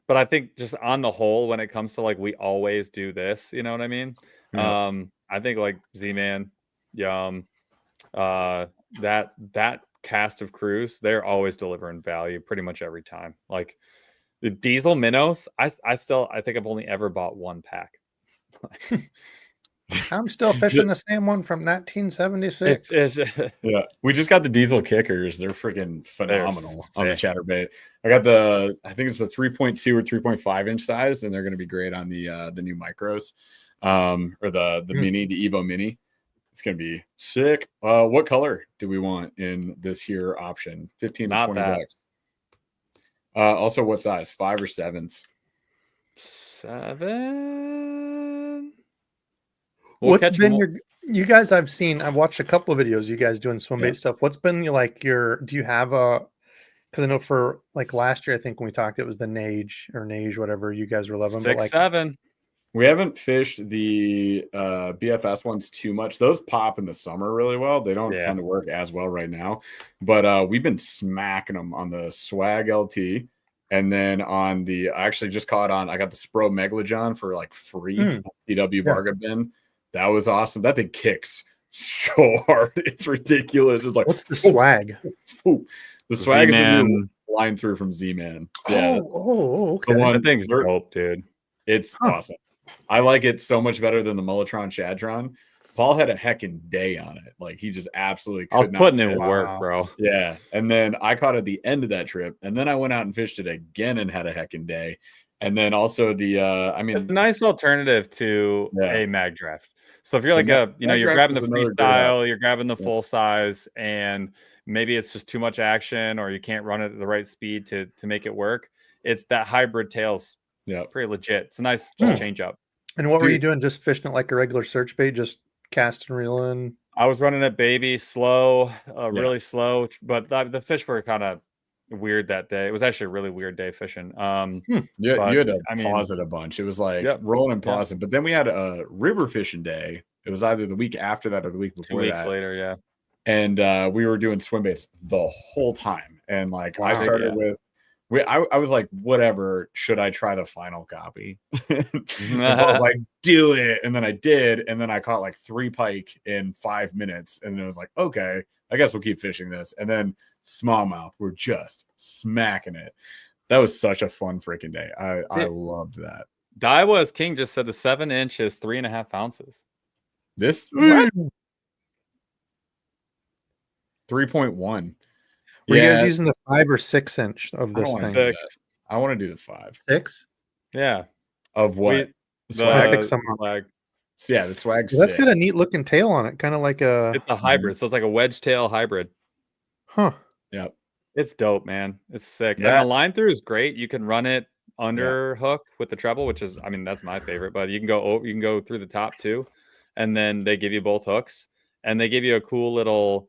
But I think just on the whole, when it comes to like we always do this, you know what I mean? Yeah. I think like Z-Man, Yum, that cast of crews, they're always delivering value pretty much every time. Like the diesel minnows, I think I've only ever bought one pack. I'm still fishing the same one from 1976. Yeah, we just got the diesel kickers. They're freaking phenomenal on the chatterbait. I got I think it's the 3.2 or 3.5 inch size, and they're going to be great on the new micros, or the mini, the Evo Mini. It's going to be sick. What color do we want in this here option? 15 to 20 bucks. Also, what size? 5 or 7s? 7. What's been you guys? I've watched a couple of videos. You guys doing swim bait stuff. What's been do you have because I know for like last year, I think when we talked, it was the Nage, whatever you guys were loving. 6, 7. We haven't fished the BFS ones too much. Those pop in the summer really well. They don't tend to work as well right now, but we've been smacking them on the Swag LT. And then on I actually just caught on, I got the Spro Megalojohn for like free TW bargain bin. That was awesome. That thing kicks so hard. It's ridiculous. It's like, what's the Swag? The Swag is the new line through from Z-Man. Yeah. Okay. That thing's dope, dude. It's awesome. I like it so much better than the Mulletron Shadtron. Paul had a heckin' day on it. Like he just absolutely could I was putting in work, bro. Yeah. And then I caught at the end of that trip. And then I went out and fished it again and had a heckin' day. And then also a nice alternative to a mag draft. So if you're like you're grabbing the freestyle, you're grabbing the full size, and maybe it's just too much action or you can't run it at the right speed to make it work. It's that hybrid tails. Yeah. Pretty legit. It's a nice change up. And what were you doing? Just fishing it like a regular search bait, just cast and reel in? I was running it baby slow, really slow, but the fish were kind of weird that day. It was actually a really weird day fishing. You had to pause it a bunch. It was like rolling and pausing. But then we had a river fishing day. It was either the week after that or the week before 2 weeks later, yeah. And we were doing swim baits the whole time. And like I started with I was like, whatever, should I try the final copy? And I was like, do it. And then I did. And then I caught like 3 pike in 5 minutes. And then I was like, okay, I guess we'll keep fishing this. And then smallmouth were just smacking it. That was such a fun freaking day. I loved that. Daiwa is King just said the 7 inch is 3.5 ounces. This 3.1. Were you guys using the 5 or 6 inch of this thing? 6. I want to do the 5. 6? Yeah. Of what? The swag. Yeah, the Swag. That's got a neat looking tail on it, kind of like it's a hybrid, so it's like a wedge tail hybrid. Huh. Yep. It's dope, man. It's sick. Yeah. And the line through is great. You can run it under hook with the treble, which is, that's my favorite, but you can go through the top too. And then they give you both hooks, and they give you a cool little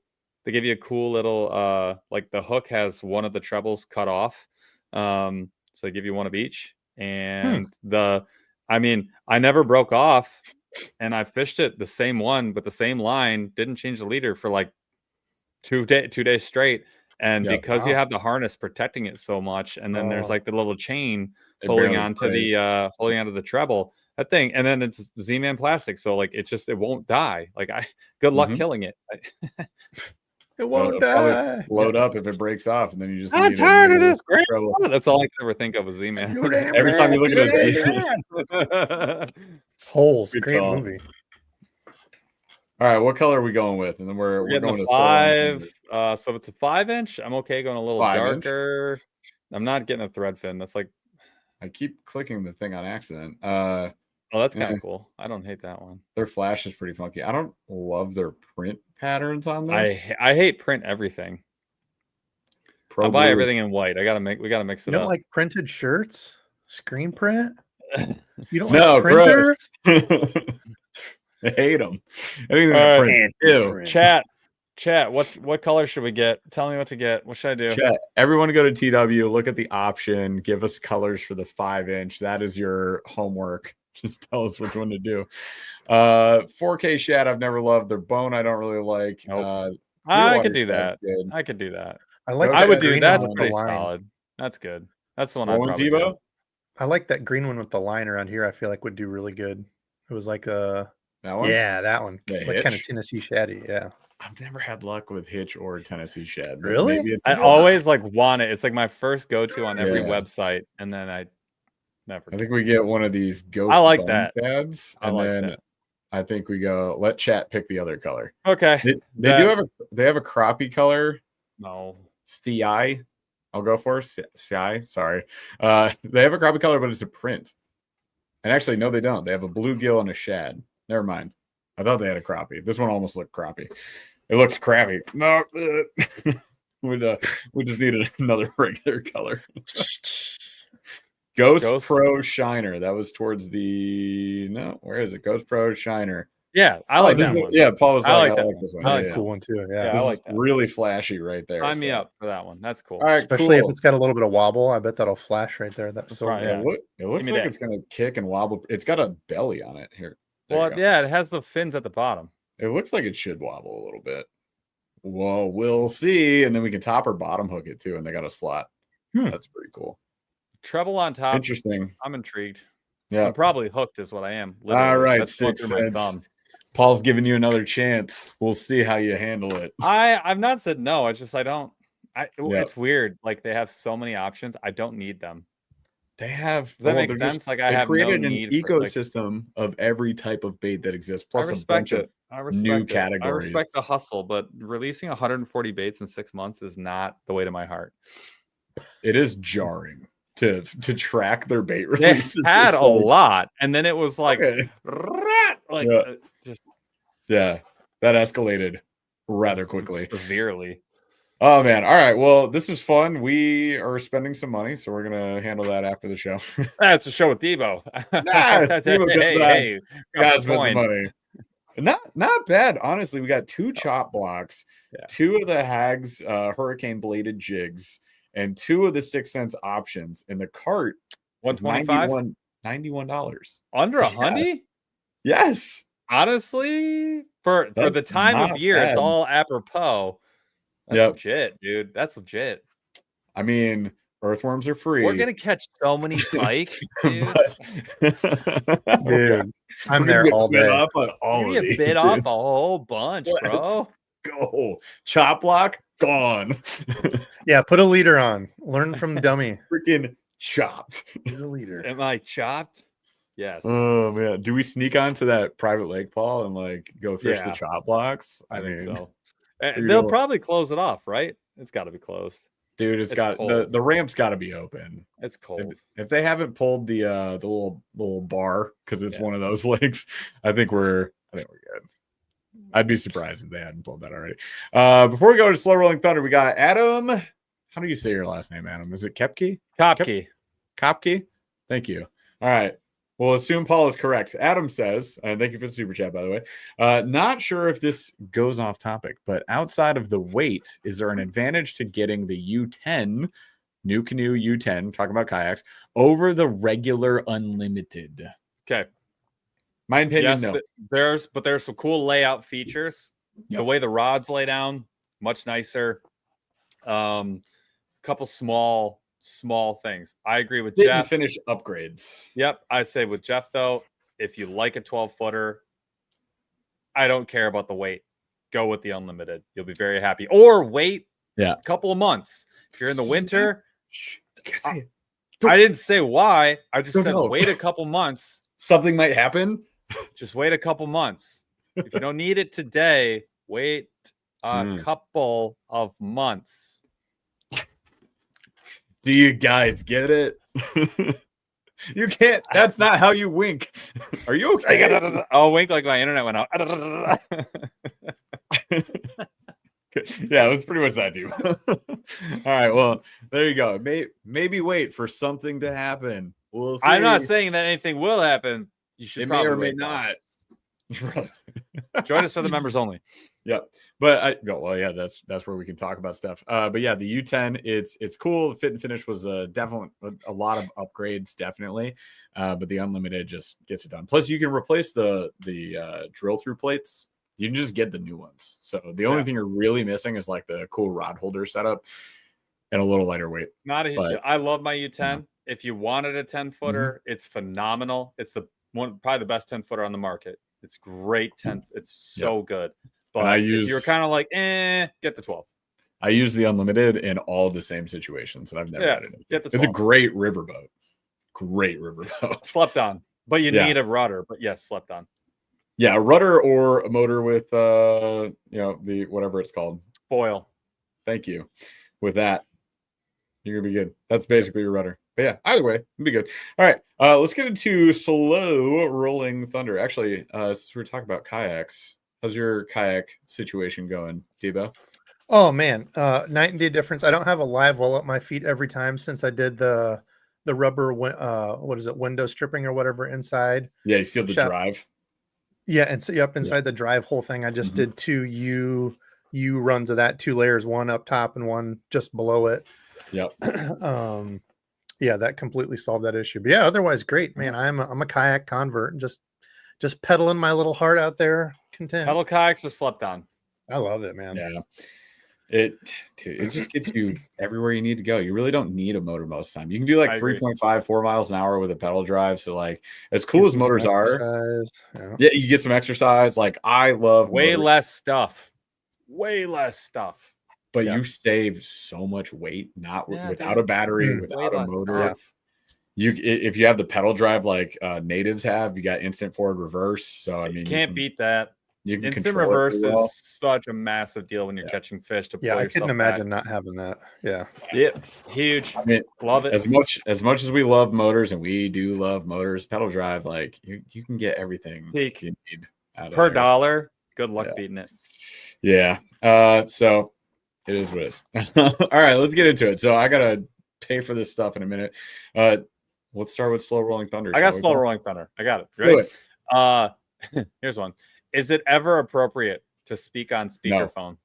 like the hook has one of the trebles cut off. So they give you one of each. And I never broke off, and I fished it the same one, but the same line, didn't change the leader for like 2 days straight. And because you have the harness protecting it so much, and then there's like the little chain holding onto the treble, that thing, and then it's Z-Man plastic, so like it won't die. Like good luck killing it. It won't die. Load up if it breaks off, and then you just. I'm tired of this. That's all I can ever think of with Z-Man. Every time you look at a Z-Man. Holes, great movie. All right, what color are we going with? And then we're going to 5. So if it's a 5 inch, I'm okay going a little darker. I'm not getting a thread fin. That's like I keep clicking the thing on accident. Oh, that's kind of cool. I don't hate that one. Their flash is pretty funky. I don't love their print patterns on this. I hate print everything. I'll buy everything in white. We gotta mix it up. You don't like printed shirts? Screen print? You don't like printers? I hate them. Anything print. Chat, what color should we get? Tell me what to get. What should I do? Chat, everyone go to TW, look at the option, give us colors for the 5-inch. That is your homework. Just tell us which one to do. 4K shad, I've never loved. Their bone, I don't really like. Nope. I could do that. I could do that. I would do that's pretty solid. That's good. That's the one I probably do. I like that green one with the line around here. I feel like would do really good. It was like that one? Yeah, that one. Like kind of Tennessee shaddy. Yeah. I've never had luck with Hitch or Tennessee shad. Really? I always like want it. It's like my first go-to on every website, and then I never. I think we get one of these ghost. I like that. Pads, and then I think we go. Let chat pick the other color. Okay. They have a crappie color. No. CI. I'll go for CI. Sorry. They have a crappie color, but it's a print. And actually, no, they don't. They have a bluegill and a shad. Never mind. I thought they had a crappie. This one almost looked crappie. It looks crappy. No, we just needed another regular color. Ghost Pro Shiner. That was towards where is it? Ghost Pro Shiner. Yeah, I like that one. Yeah, Paul was I like this one. That's a cool one too. Yeah, I like that. Really flashy right there. Sign me up for that one. That's cool. All right, especially if it's got a little bit of wobble. I bet that'll flash right there. That's so right. It looks like it's gonna kick and wobble. It's got a belly on it here. Well, yeah, it has the fins at the bottom. It looks like it should wobble a little bit. Well, we'll see. And then we can top or bottom hook it too. And they got a slot. That's pretty cool. Treble on top. Interesting. I'm intrigued. Yeah. I'm probably hooked is what I am. Literally. All right. 6 cents. Paul's giving you another chance. We'll see how you handle it. I've not said no. It's just it's weird. Like they have so many options. I don't need them. They have. Does that make sense? Like I have created no an need ecosystem of every type of bait that exists, plus a bunch of new categories. I respect the hustle, but releasing 140 baits in 6 months is not the way to my heart. It is jarring to track their bait releases. They had a lot, and then it was like, that escalated rather quickly, severely. Oh man! All right. Well, this is fun. We are spending some money, so we're gonna handle that after the show. That's a show with Debo. Debo guys, spend some money. Not bad, honestly. We got 2 chop blocks, 2 of the Hags hurricane bladed jigs, and 2 of the 6 cents options. And the cart $125, $91. Under $100. Yes. Honestly, for the time of year, it's all apropos. That's legit, dude. That's legit. I mean, earthworms are free. We're gonna catch so many pike, dude. Dude, I'm there all day. You get bit off a whole bunch, bro. Go. Chop block gone. Yeah, put a leader on. Learn from dummy. Freaking chopped. He's a leader. Am I chopped? Yes. Oh man, do we sneak onto that private lake, Paul, and like go fish the chop blocks? I think so. They'll probably close it off, right? It's got to be closed, dude. It's got the ramp's got to be open. It's cold. If they haven't pulled the little bar because it's one of those lakes, I think we're good. I'd be surprised if they hadn't pulled that already. Before we go to Slow Rolling Thunder, we got Adam. How do you say your last name, Adam? Is it Kepke? Kopke. Thank you. All right. We'll assume Paul is correct. Adam says, and thank you for the super chat, by the way. Not sure if this goes off topic, but outside of the weight, is there an advantage to getting the U10, New Canoe U10, talking about kayaks, over the regular unlimited? Okay. My opinion, no. There's some cool layout features. Yep. The way the rods lay down, much nicer. Couple small things. I agree with Jeff. Finish upgrades. Yep. I say with Jeff, though, if you like a 12-footer, I don't care about the weight. Go with the unlimited. You'll be very happy. Or wait a couple of months. If you're in the winter, I didn't say why. I just said wait a couple months. Something might happen. Just wait a couple months. If you don't need it today, wait a couple of months. Do you guys get it? You can't. That's not how you wink. Are you okay? I'll wink like my internet went out. Yeah, it was pretty much that, dude. All right, well, there you go. Maybe wait for something to happen. We'll see. I'm not saying that anything will happen. You should may or may wait, not. Join us for the members only. Yep. But yeah, that's where we can talk about stuff. But yeah, the U10, it's cool. The fit and finish was definitely a lot of upgrades, definitely. But the unlimited just gets it done. Plus, you can replace the drill through plates. You can just get the new ones. So the only thing you're really missing is like the cool rod holder setup and a little lighter weight. Not a huge. I love my U10. If you wanted a 10-footer, it's phenomenal. It's probably the best 10-footer on the market. It's great 10. It's so good. But if you're kind of like, get the 12. I use the unlimited in all the same situations, and I've never had it. Get the 12. It's a great riverboat. Great riverboat. Slept on, but you need a rudder. But yes, slept on. Yeah, a rudder or a motor with the whatever it's called. Foil. Thank you. With that, you're gonna be good. That's basically your rudder. But yeah, either way, it'll be good. All right, let's get into slow rolling thunder. Actually, since we're talking about kayaks, how's your kayak situation going, Debo? Oh man, night and day difference. I don't have a live well at my feet every time since I did the rubber window stripping or whatever inside. Yeah, you sealed the drive. Yeah, and so inside the drive whole thing. I just did 2 U runs of that, 2 layers, one up top and one just below it. Yep. Yeah, that completely solved that issue. But yeah, otherwise great, man. I'm a kayak convert and just pedaling my little heart out there, content. Pedal kayaks are slept on. I love it, man. Yeah. It just gets you everywhere you need to go. You really don't need a motor most of the time. You can do like 3.5, 4 miles an hour with a pedal drive. So like as cool as motors are, you get some exercise. Like I love way less stuff. But you save so much weight, without a battery, without a motor. Yeah. If you have the pedal drive like natives have, you got instant forward reverse. So I mean, you can't beat that. You can instant reverse is such a massive deal when you're catching fish. I couldn't imagine not having that. Yeah, huge. I mean, love it as much as we love motors, and we do love motors. Pedal drive, like you can get everything you need per dollar. Good luck beating it. Yeah. So it is what it is. All right, let's get into it. So I gotta pay for this stuff in a minute. Let's start with slow rolling thunder. I got slow rolling thunder. I got it. Ready? Here's one. Is it ever appropriate to speak on speakerphone?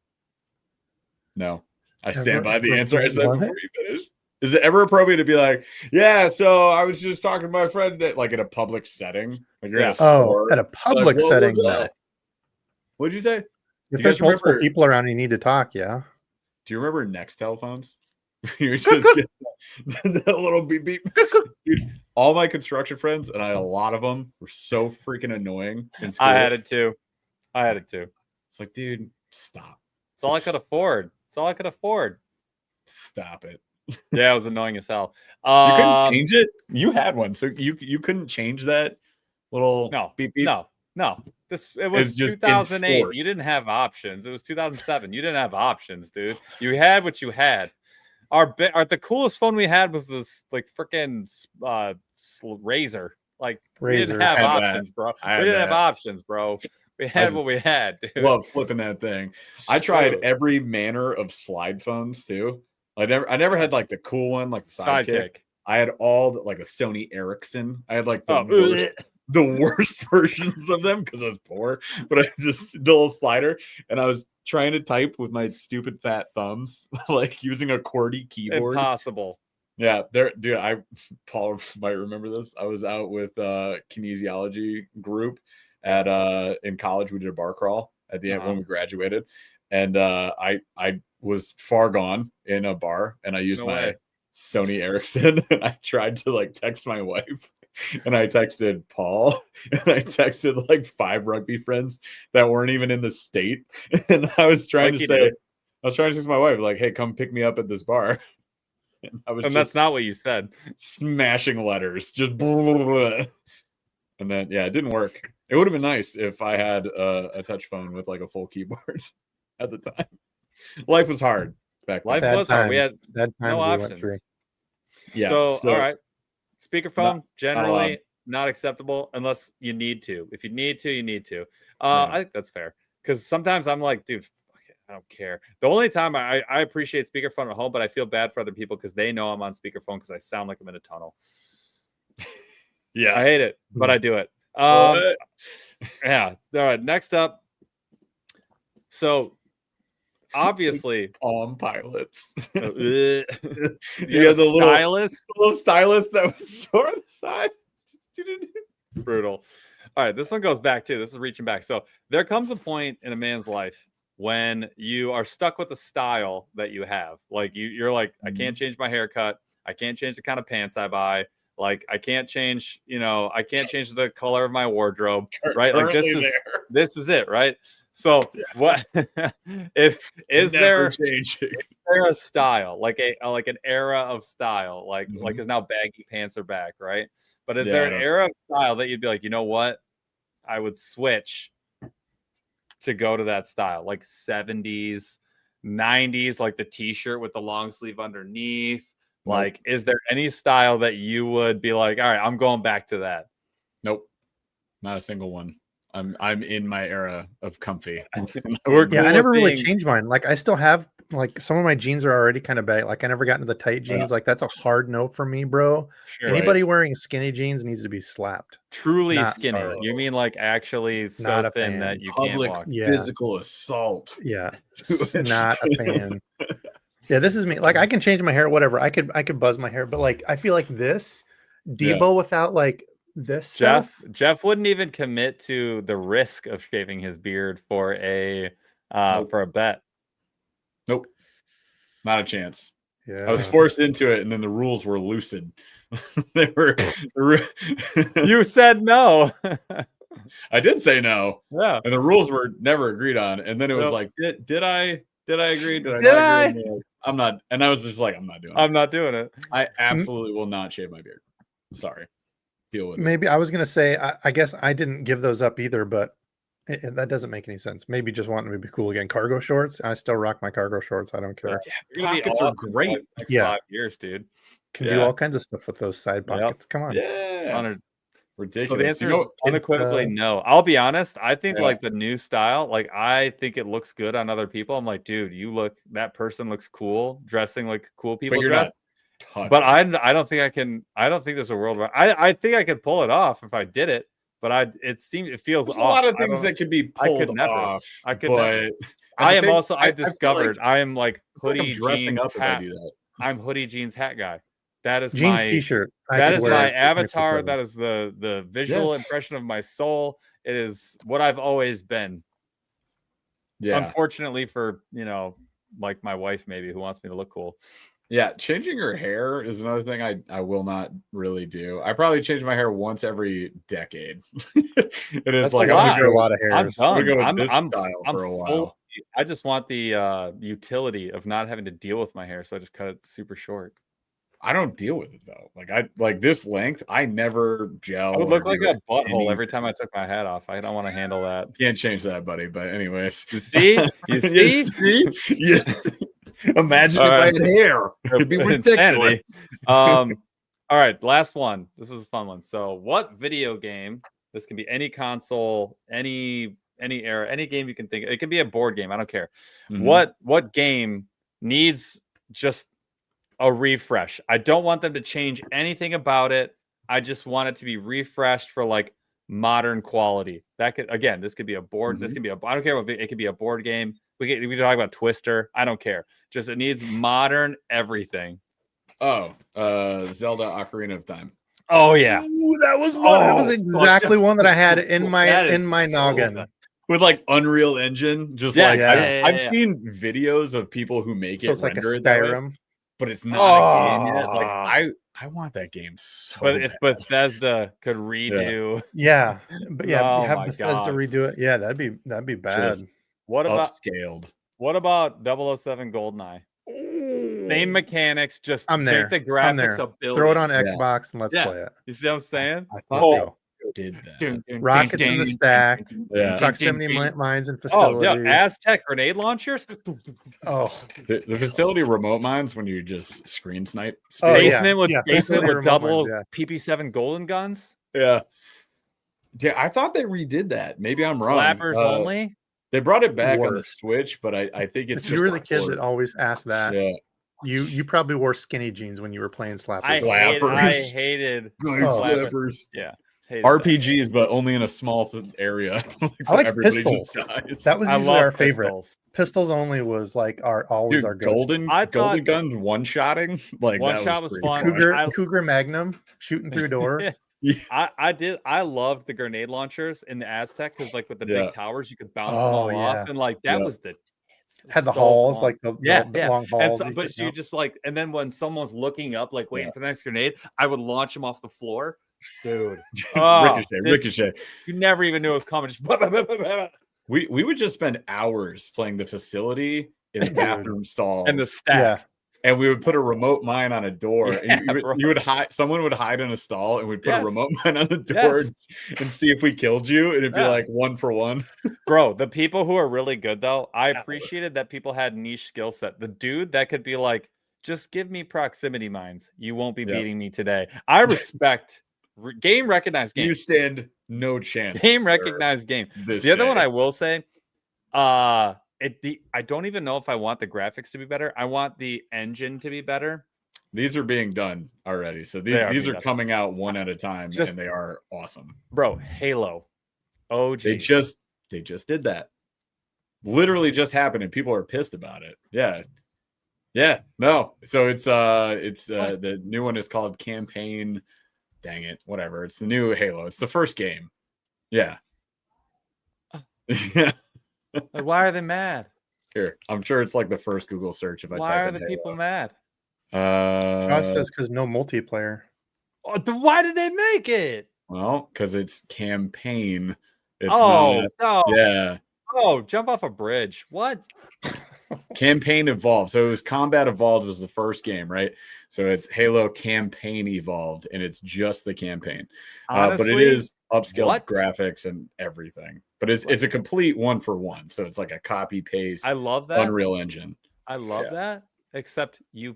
No. I stand by the answer I said before you finished. Is it ever appropriate to be like, yeah, so I was just talking to my friend like in a public setting? Like you're at a store. At a public setting. What'd you say? If there's multiple people around, you need to talk, yeah. Do you remember Nextel phones? You just get that little beep beep. Dude, all my construction friends, and I had a lot of them, were so freaking annoying in school. I had it too. It's like, dude, stop. It's all I could afford. Stop it. Yeah, it was annoying as hell. You couldn't change it? You had one, so you couldn't change that little beep beep? No. It was 2008. You didn't have options. It was 2007. You didn't have options, dude. You had what you had. The coolest phone we had was this like freaking Razor. Like we didn't have options, bro. We didn't have options, bro. We had what we had, dude. Love flipping that thing. I tried every manner of slide phones too. I never had like the cool one, like the Sidekick. I had all like a Sony Ericsson. I had like the worst versions of them because I was poor, but I just the little slider, and I was trying to type with my stupid fat thumbs, like using a QWERTY keyboard. Impossible. Yeah, dude. Paul might remember this. I was out with a kinesiology group at in college. We did a bar crawl at the end when we graduated, and I was far gone in a bar, and I used my Sony Ericsson, and I tried to like text my wife. And I texted Paul, and I texted like 5 rugby friends that weren't even in the state. And I was trying to text my wife, like, hey, come pick me up at this bar. And that's not what you said. Smashing letters, just blah, blah, blah. And then, it didn't work. It would have been nice if I had a touch phone with like a full keyboard at the time. Life was hard back then. Life was hard. We had no options. Yeah. So all right, speakerphone generally not not acceptable unless you need to. If you need to, you need to. I think that's fair because sometimes I'm like, dude, fuck it, I don't care. The only time I appreciate speakerphone at home, but I feel bad for other people because they know I'm on speakerphone because I sound like I'm in a tunnel. Yeah, I hate it, but I do it. Yeah. All right. Next up. So obviously, Palm Pilots. you have the stylus, little stylus that was sore on the side. Brutal. All right, this one goes back too. This is reaching back. So there comes a point in a man's life when you are stuck with the style that you have. Like you're like, I can't change my haircut. I can't change the kind of pants I buy. Like I can't change, I can't change the color of my wardrobe. Right? Like this is it, right? So what is there a style, like an era of style, like because now baggy pants are back, right? But is there an era of style that you'd be like, you know what? I would switch to go to that style, like 70s, 90s, like the t-shirt with the long sleeve underneath. Nope. Like, is there any style that you would be like, all right, I'm going back to that? Nope. Not a single one. I'm in my era of comfy. I never really changed mine. Like I still have like some of my jeans are already kind of bad. Like I never got into the tight jeans. Like that's a hard no for me, bro. Sure, anybody wearing skinny jeans needs to be slapped. Truly skinny. You mean like actually so thin that you can't walk? Physical assault. Yeah. Not a fan. Yeah, this is me. Like I can change my hair, whatever. I could buzz my hair, but like I feel like this Debo without like this stuff. Jeff wouldn't even commit to the risk of shaving his beard for a for a bet. Nope, not a chance. Yeah, I was forced into it, and then the rules were lucid. They were. You said no. I did say no. Yeah, and the rules were never agreed on. And then it was like, did I agree? Did I agree? I'm not. And I was just like, I'm not doing it. I'm not doing it. I absolutely will not shave my beard. Sorry. Deal with Maybe I was gonna say I guess I didn't give those up either, but that doesn't make any sense. Maybe just wanting to be cool again. Cargo shorts. I still rock my cargo shorts. I don't care. Yeah, pockets are great. Next 5 years, dude. Can do all kinds of stuff with those side pockets. Come on. Yeah. Ridiculous. So the answer is unequivocally no. I'll be honest. I think like the new style, like I think it looks good on other people. I'm like, dude, that person looks cool dressing like cool people dress. But I don't think I can. I don't think there's a world where I think I could pull it off if I did it. But it feels there's off. A lot of things that could be pulled off. I could never. I discovered I am like hoodie jeans up hat. If I do that. I'm hoodie jeans hat guy. That is jeans my t-shirt. That is my avatar. That is the visual impression of my soul. It is what I've always been. Yeah. Unfortunately for like my wife maybe who wants me to look cool. Yeah, changing her hair is another thing I will not really do. I probably change my hair once every decade. It is like I'm gonna grow a lot of hairs. I'm done. I'm this style for a while. I just want the utility of not having to deal with my hair, so I just cut it super short. I don't deal with it though. Like this length, I never gel. I would look like a butthole every time I took my hat off. I don't want to handle that. Can't change that, buddy. But anyways, you see, yeah. Imagine if I had hair. It'd be ridiculous. All right, last one. This is a fun one. So, what video game? This can be any console, any era, any game you can think of. It can be a board game. I don't care. What game needs just a refresh? I don't want them to change anything about it. I just want it to be refreshed for like modern quality. This could be a board. This could be I don't care what it could be a board game. We can talk about Twister. I don't care. Just it needs modern everything. Oh, Zelda Ocarina of Time. Oh yeah. Ooh, that was one. That was exactly one that I had in my noggin. With like Unreal Engine, just I've seen videos of people who make it. It's like a Skyrim, but it's not a game yet. Like I want that game so bad. If Bethesda could redo, have Bethesda redo it. Yeah, that'd be bad. Just what about upscaled? What about 007 GoldenEye? Same mechanics, just take the graphics ability. Throw it on Xbox and let's play it. You see what I'm saying? I thought did that? Rockets in the stack. Yeah. Proximity mines and facility. Oh, yeah. Aztec grenade launchers. Oh, the facility remote mines when you just screen snipe. Oh, basement yeah. basement with double mines, PP7 golden guns. Yeah. Yeah, I thought they redid that. Maybe I'm wrong. Slappers only. They brought it back on the Worse. Switch, but I think it's if you were the kid that always asked that, yeah. you probably wore skinny jeans when you were playing slappers. I hated slappers. Yeah. RPGs, but only in a small area. I like pistols. That was usually our favorite. Pistols only was like always our golden gun one-shotting. Like one shot was fun. Cougar Magnum shooting through doors. I loved the grenade launchers in the Aztec because like with the big towers you could bounce them all off, and like that was the had the halls, like the long halls. And but you just like, and then when someone's looking up, like waiting for the next grenade, I would launch them off the floor. Dude, ricochet. You never even knew it was coming. Just we would just spend hours playing the facility in the bathroom stalls and the stacks. And we would put a remote mine on a door. And you would hide. Someone would hide in a stall, and we'd put a remote mine on the door and see if we killed you. And it'd be like 1 for 1. Bro, the people who are really good though, I appreciated that people had niche skill set. The dude that could be like, just give me proximity mines. You won't be beating me today. I respect game recognized game. You stand no chance. Game recognized game. The other one I will say, I don't even know if I want the graphics to be better. I want the engine to be better. These are being done already. So these are coming out one at a time, and they are awesome. Bro, Halo. OG. They just did that. Literally just happened, and people are pissed about it. Yeah. Yeah. No. So it's the new one is called Campaign. Dang it. Whatever. It's the new Halo. It's the first game. Yeah. Yeah. Like, why are they mad? Here, I'm sure it's like the first Google search. Why are the people mad? Josh says because no multiplayer. Oh, why did they make it? Well, because it's campaign. It's no. Yeah. Oh, jump off a bridge. What? Campaign Evolved. So it was Combat Evolved was the first game, right? So it's Halo Campaign Evolved, and it's just the campaign. Honestly, but it is upscaled graphics and everything. But it's a complete 1-for-1. So it's like a copy paste. I love that. Unreal Engine. I love that. Except you.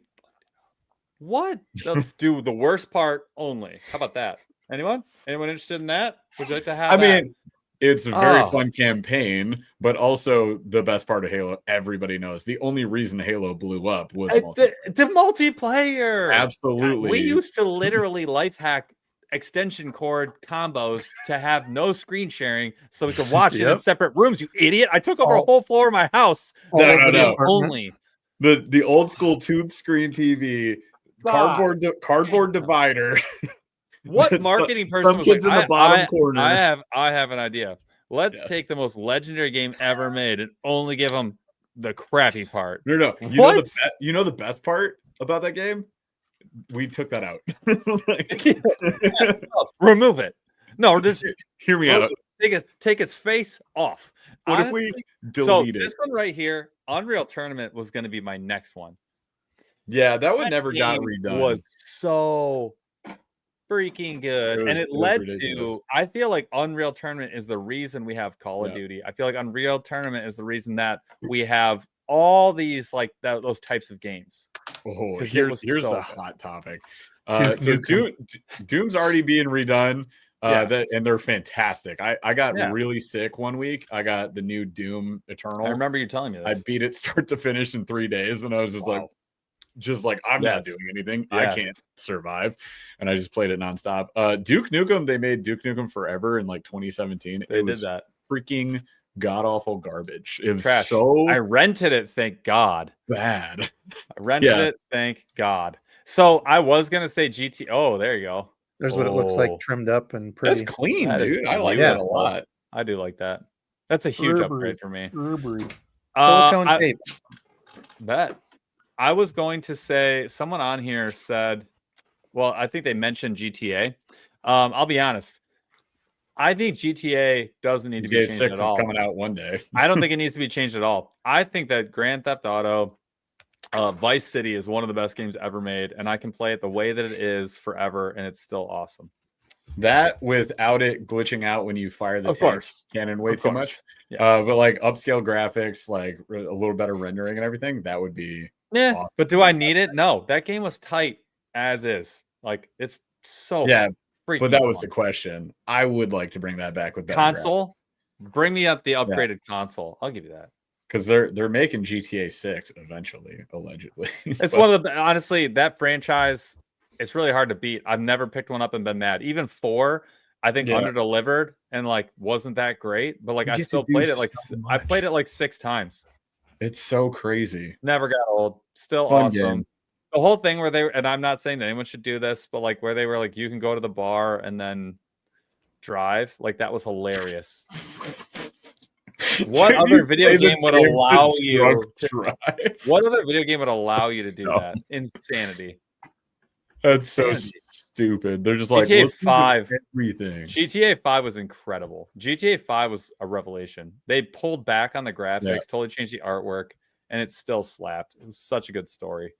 What? Let's do the worst part only. How about that? Anyone interested in that? Would you like to have? I mean, it's a very fun campaign, but also the best part of Halo, everybody knows. The only reason Halo blew up was the multiplayer. Absolutely. We used to literally life hack extension cord combos to have no screen sharing so we could watch it in separate rooms. You idiot. I took over a whole floor of my house. No. Only. The old school tube screen TV, cardboard divider. What marketing person was kids like, in the bottom corner? I have an idea. Let's take the most legendary game ever made and only give them the crappy part. No. You know the best part about that game? We took that out. Remove it. No, just hear me out. Take its face off. What if we delete it? This one right here, Unreal Tournament was going to be my next one. Yeah, that one never got redone. Was so freaking good, and it led to. I feel like Unreal Tournament is the reason we have Call of Duty. I feel like Unreal Tournament is the reason that we have all these like those types of games. Oh, here's a hot topic. So Doom's already being redone. And they're fantastic. I got really sick one week. I got the new Doom Eternal. I remember you telling me this. I beat it start to finish in 3 days, and I was just like I'm not doing anything. I can't survive, and I just played it nonstop. Duke Nukem, they made Duke Nukem Forever in like 2017. They did that. Freaking god awful garbage. It was trash. So I rented it. Thank God. Bad. I rented it. Thank God. So I was gonna say GT. Oh, there you go. There's what it looks like, trimmed up and pretty. That's clean, dude. I like that a lot. I do like that. That's a huge upgrade for me. Silicone tape. Bet. I was going to say, someone on here said, well, I think they mentioned GTA. I'll be honest. I think GTA doesn't need to be changed at all. Is coming out one day. I don't think it needs to be changed at all. I think that Grand Theft Auto, Vice City is one of the best games ever made, and I can play it the way that it is forever, and it's still awesome. That without it glitching out when you fire the tank cannon way too much. Yes. But like upscale graphics, like a little better rendering and everything, that would be awesome. But do I need it? No, that game was tight as is. Like it's so freaking but that was fun. the question. I would like to bring that back with better console. graphics. Bring me up the upgraded console. I'll give you that. Because they're making GTA 6 eventually, allegedly. It's one of the honestly, that franchise, it's really hard to beat. I've never picked one up and been mad. Even 4, I think under delivered and like wasn't that great, but like I still played it like I played it like 6 times. It's so crazy. Never got old. Still fun awesome. Game. The whole thing where and I'm not saying that anyone should do this, but like where they were like, you can go to the bar and then drive, like that was hilarious. What other video game would allow you to drive? What other video game would allow you to do that? Insanity. That's so stupid. They're just like GTA 5. Everything. GTA 5 was incredible. GTA 5 was a revelation. They pulled back on the graphics, totally changed the artwork, and it still slapped. It was such a good story.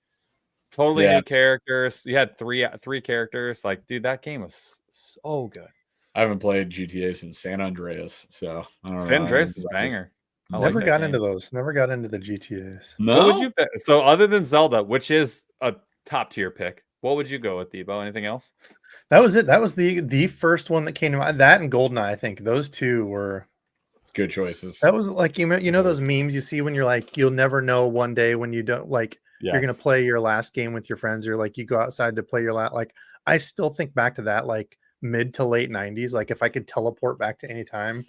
Totally new characters. You had three characters. Like, dude, that game was so good. I haven't played GTA since San Andreas, so I don't know. San Andreas is a banger. Never got into those. Never got into the GTAs. No. What would you pick? So other than Zelda, which is a top tier pick, what would you go with, Debo? Anything else? That was it. That was the first one that came to mind. That and GoldenEye, I think those two were good choices. That was like you know those memes you see when you're like, you'll never know one day when you don't like you're gonna play your last game with your friends, or like you go outside to play your last. Like I still think back to that like mid to late 90s. Like if I could teleport back to any time,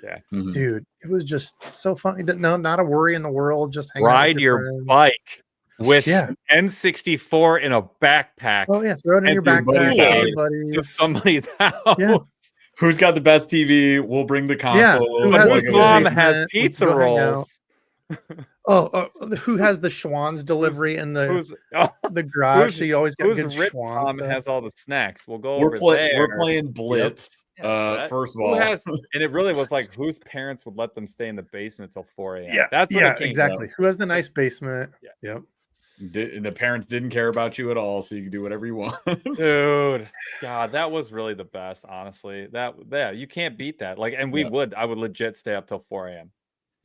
dude, it was just so fun. No, not a worry in the world. Just hang ride out your bike with N64 in a backpack. Oh yeah, throw it in your backpack. To somebody's house. Yeah. Who's got the best TV? We'll bring the console. Whose mom has pizza rolls? Who has the Schwann's delivery in the garage? So you always got good Schwann's. Mom has all the snacks. We'll go over there. We're playing Blitz. First of all, and it really was like whose parents would let them stay in the basement till 4 a.m. Yeah, that's what it came exactly. Who has the nice basement? Yep. And the parents didn't care about you at all, so you could do whatever you want. Dude, God, that was really the best. Honestly, you can't beat that. Like, and I would legit stay up till 4 a.m.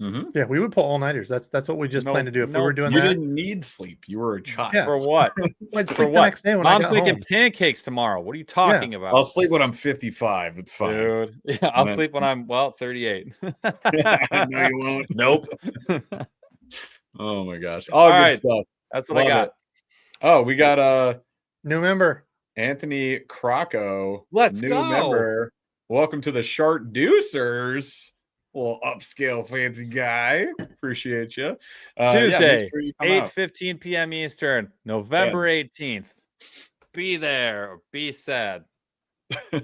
Mm-hmm. Yeah, we would pull all nighters. That's what we just planned to do. If we were doing that, you didn't need sleep. You were a child. Yeah. For what? I'd sleep the next day when Mom's I got making home. pancakes tomorrow. What are you talking about? I'll sleep when I'm 55. It's fine, dude. Yeah, I'll sleep when I'm 38. No, you won't. Nope. Oh my gosh! All good right, stuff. That's what I got. Oh, we got new member, Anthony Crocco. Let's new go. member. Welcome to the Shark Deucers. Little upscale fancy guy. Appreciate you. Tuesday, 8:15 p.m. Eastern, November 18th. Be there or be sad. There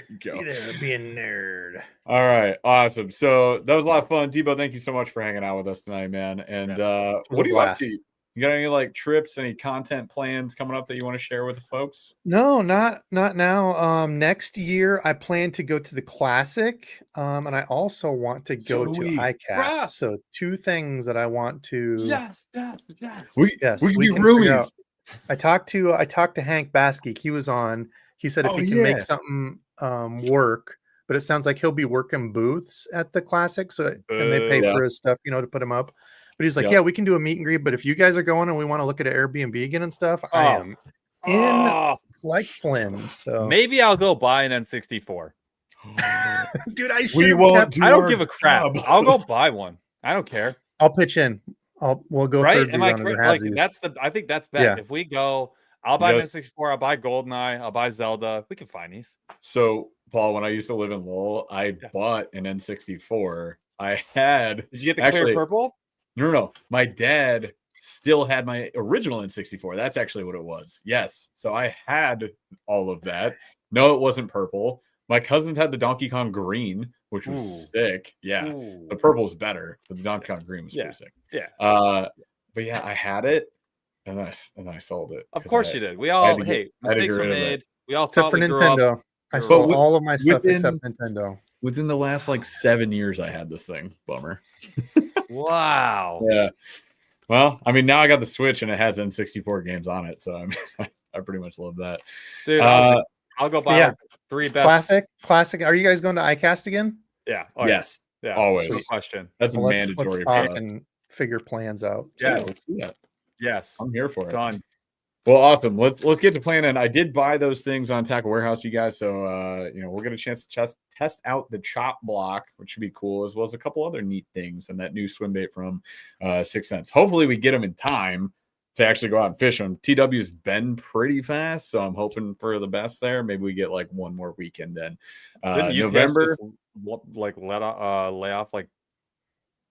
you go. Be there to be a nerd. All right. Awesome. So that was a lot of fun. Debo, thank you so much for hanging out with us tonight, man. And what are you up to? You got any like trips, any content plans coming up that you want to share with the folks? No, not now. Next year I plan to go to the Classic. And I also want to go to ICAST. So 2 things that I want to Yes. We can be roomies. I talked to Hank Baskey. He was on. He said if he can make something work, but it sounds like he'll be working booths at the Classic. So and they pay for his stuff, to put him up. But he's like, yeah, we can do a meet and greet. But if you guys are going and we want to look at an Airbnb again and stuff, I am in like Flynn. So maybe I'll go buy an N64. Dude, I should. I don't give a crap. I'll go buy one. I don't care. I'll pitch in. We'll go right. Am I like I think that's best. Yeah. If we go, I'll buy an N64. I'll buy GoldenEye. I'll buy Zelda. We can find these. So Paul, when I used to live in Lowell, I bought an N64. I had. Did you get the clear purple? No. My dad still had my original N64. That's actually what it was. Yes. So I had all of that. No, it wasn't purple. My cousins had the Donkey Kong green, which was sick. Yeah. Ooh. The purple was better, but the Donkey Kong green was pretty sick. Yeah. But yeah, I had it and then I sold it. Of course you did. We all mistakes were made. We all except for Nintendo. I sold all of my stuff except Nintendo. Within the last like 7 years, I had this thing. Bummer. Wow. Yeah. Well, I mean, now I got the Switch and it has N64 games on it, so I pretty much love that. Dude, I'll go buy 3 best. Classic. Are you guys going to ICAST again? Yeah. Oh, yes. Yeah. Always. No question. That's well, mandatory. Let's talk and figure plans out. Yeah, let's do that. Yes. I'm here for it. Done. Well, awesome. Let's get to planning. I did buy those things on Tackle Warehouse, you guys. So we'll get a chance to test out the chop block, which should be cool, as well as a couple other neat things and that new swim bait from 6 Cents. Hopefully we get them in time to actually go out and fish them. TW's been pretty fast, so I'm hoping for the best there. Maybe we get like one more weekend then. November, like lay off like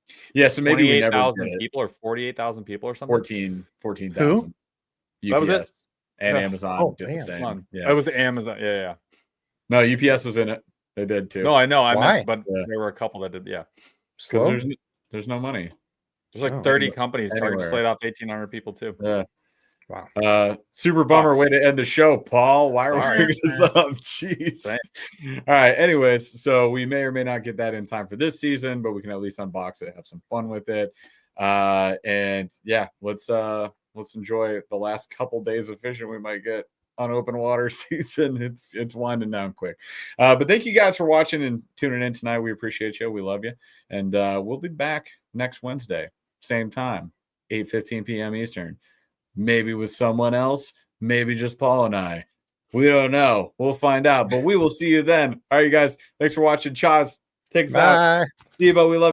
so maybe we never 28,000 people or 48,000 people or something. 14,000. UPS That was it? and Amazon did the damn. same. Yeah, That was Amazon. Yeah. No, UPS was in it. They did too. No, I know. I Why? meant, but there were a couple that did. Yeah, because there's no money. There's like 30 companies. Target just laid off 1,800 people too. Yeah. Wow. Super bummer way to end the show, Paul. Why are we bringing this up? Jeez. All right. Anyways, so we may or may not get that in time for this season, but we can at least unbox it, have some fun with it. And yeah, let's enjoy the last couple days of fishing we might get on open water season. It's winding down quick. But thank you guys for watching and tuning in tonight. We appreciate you. We love you. And we'll be back next Wednesday, same time, 8:15 p.m. Eastern. Maybe with someone else, maybe just Paul and I. We don't know. We'll find out. But we will see you then. All right, you guys. Thanks for watching. Chaz, take us out. Debo, we love you.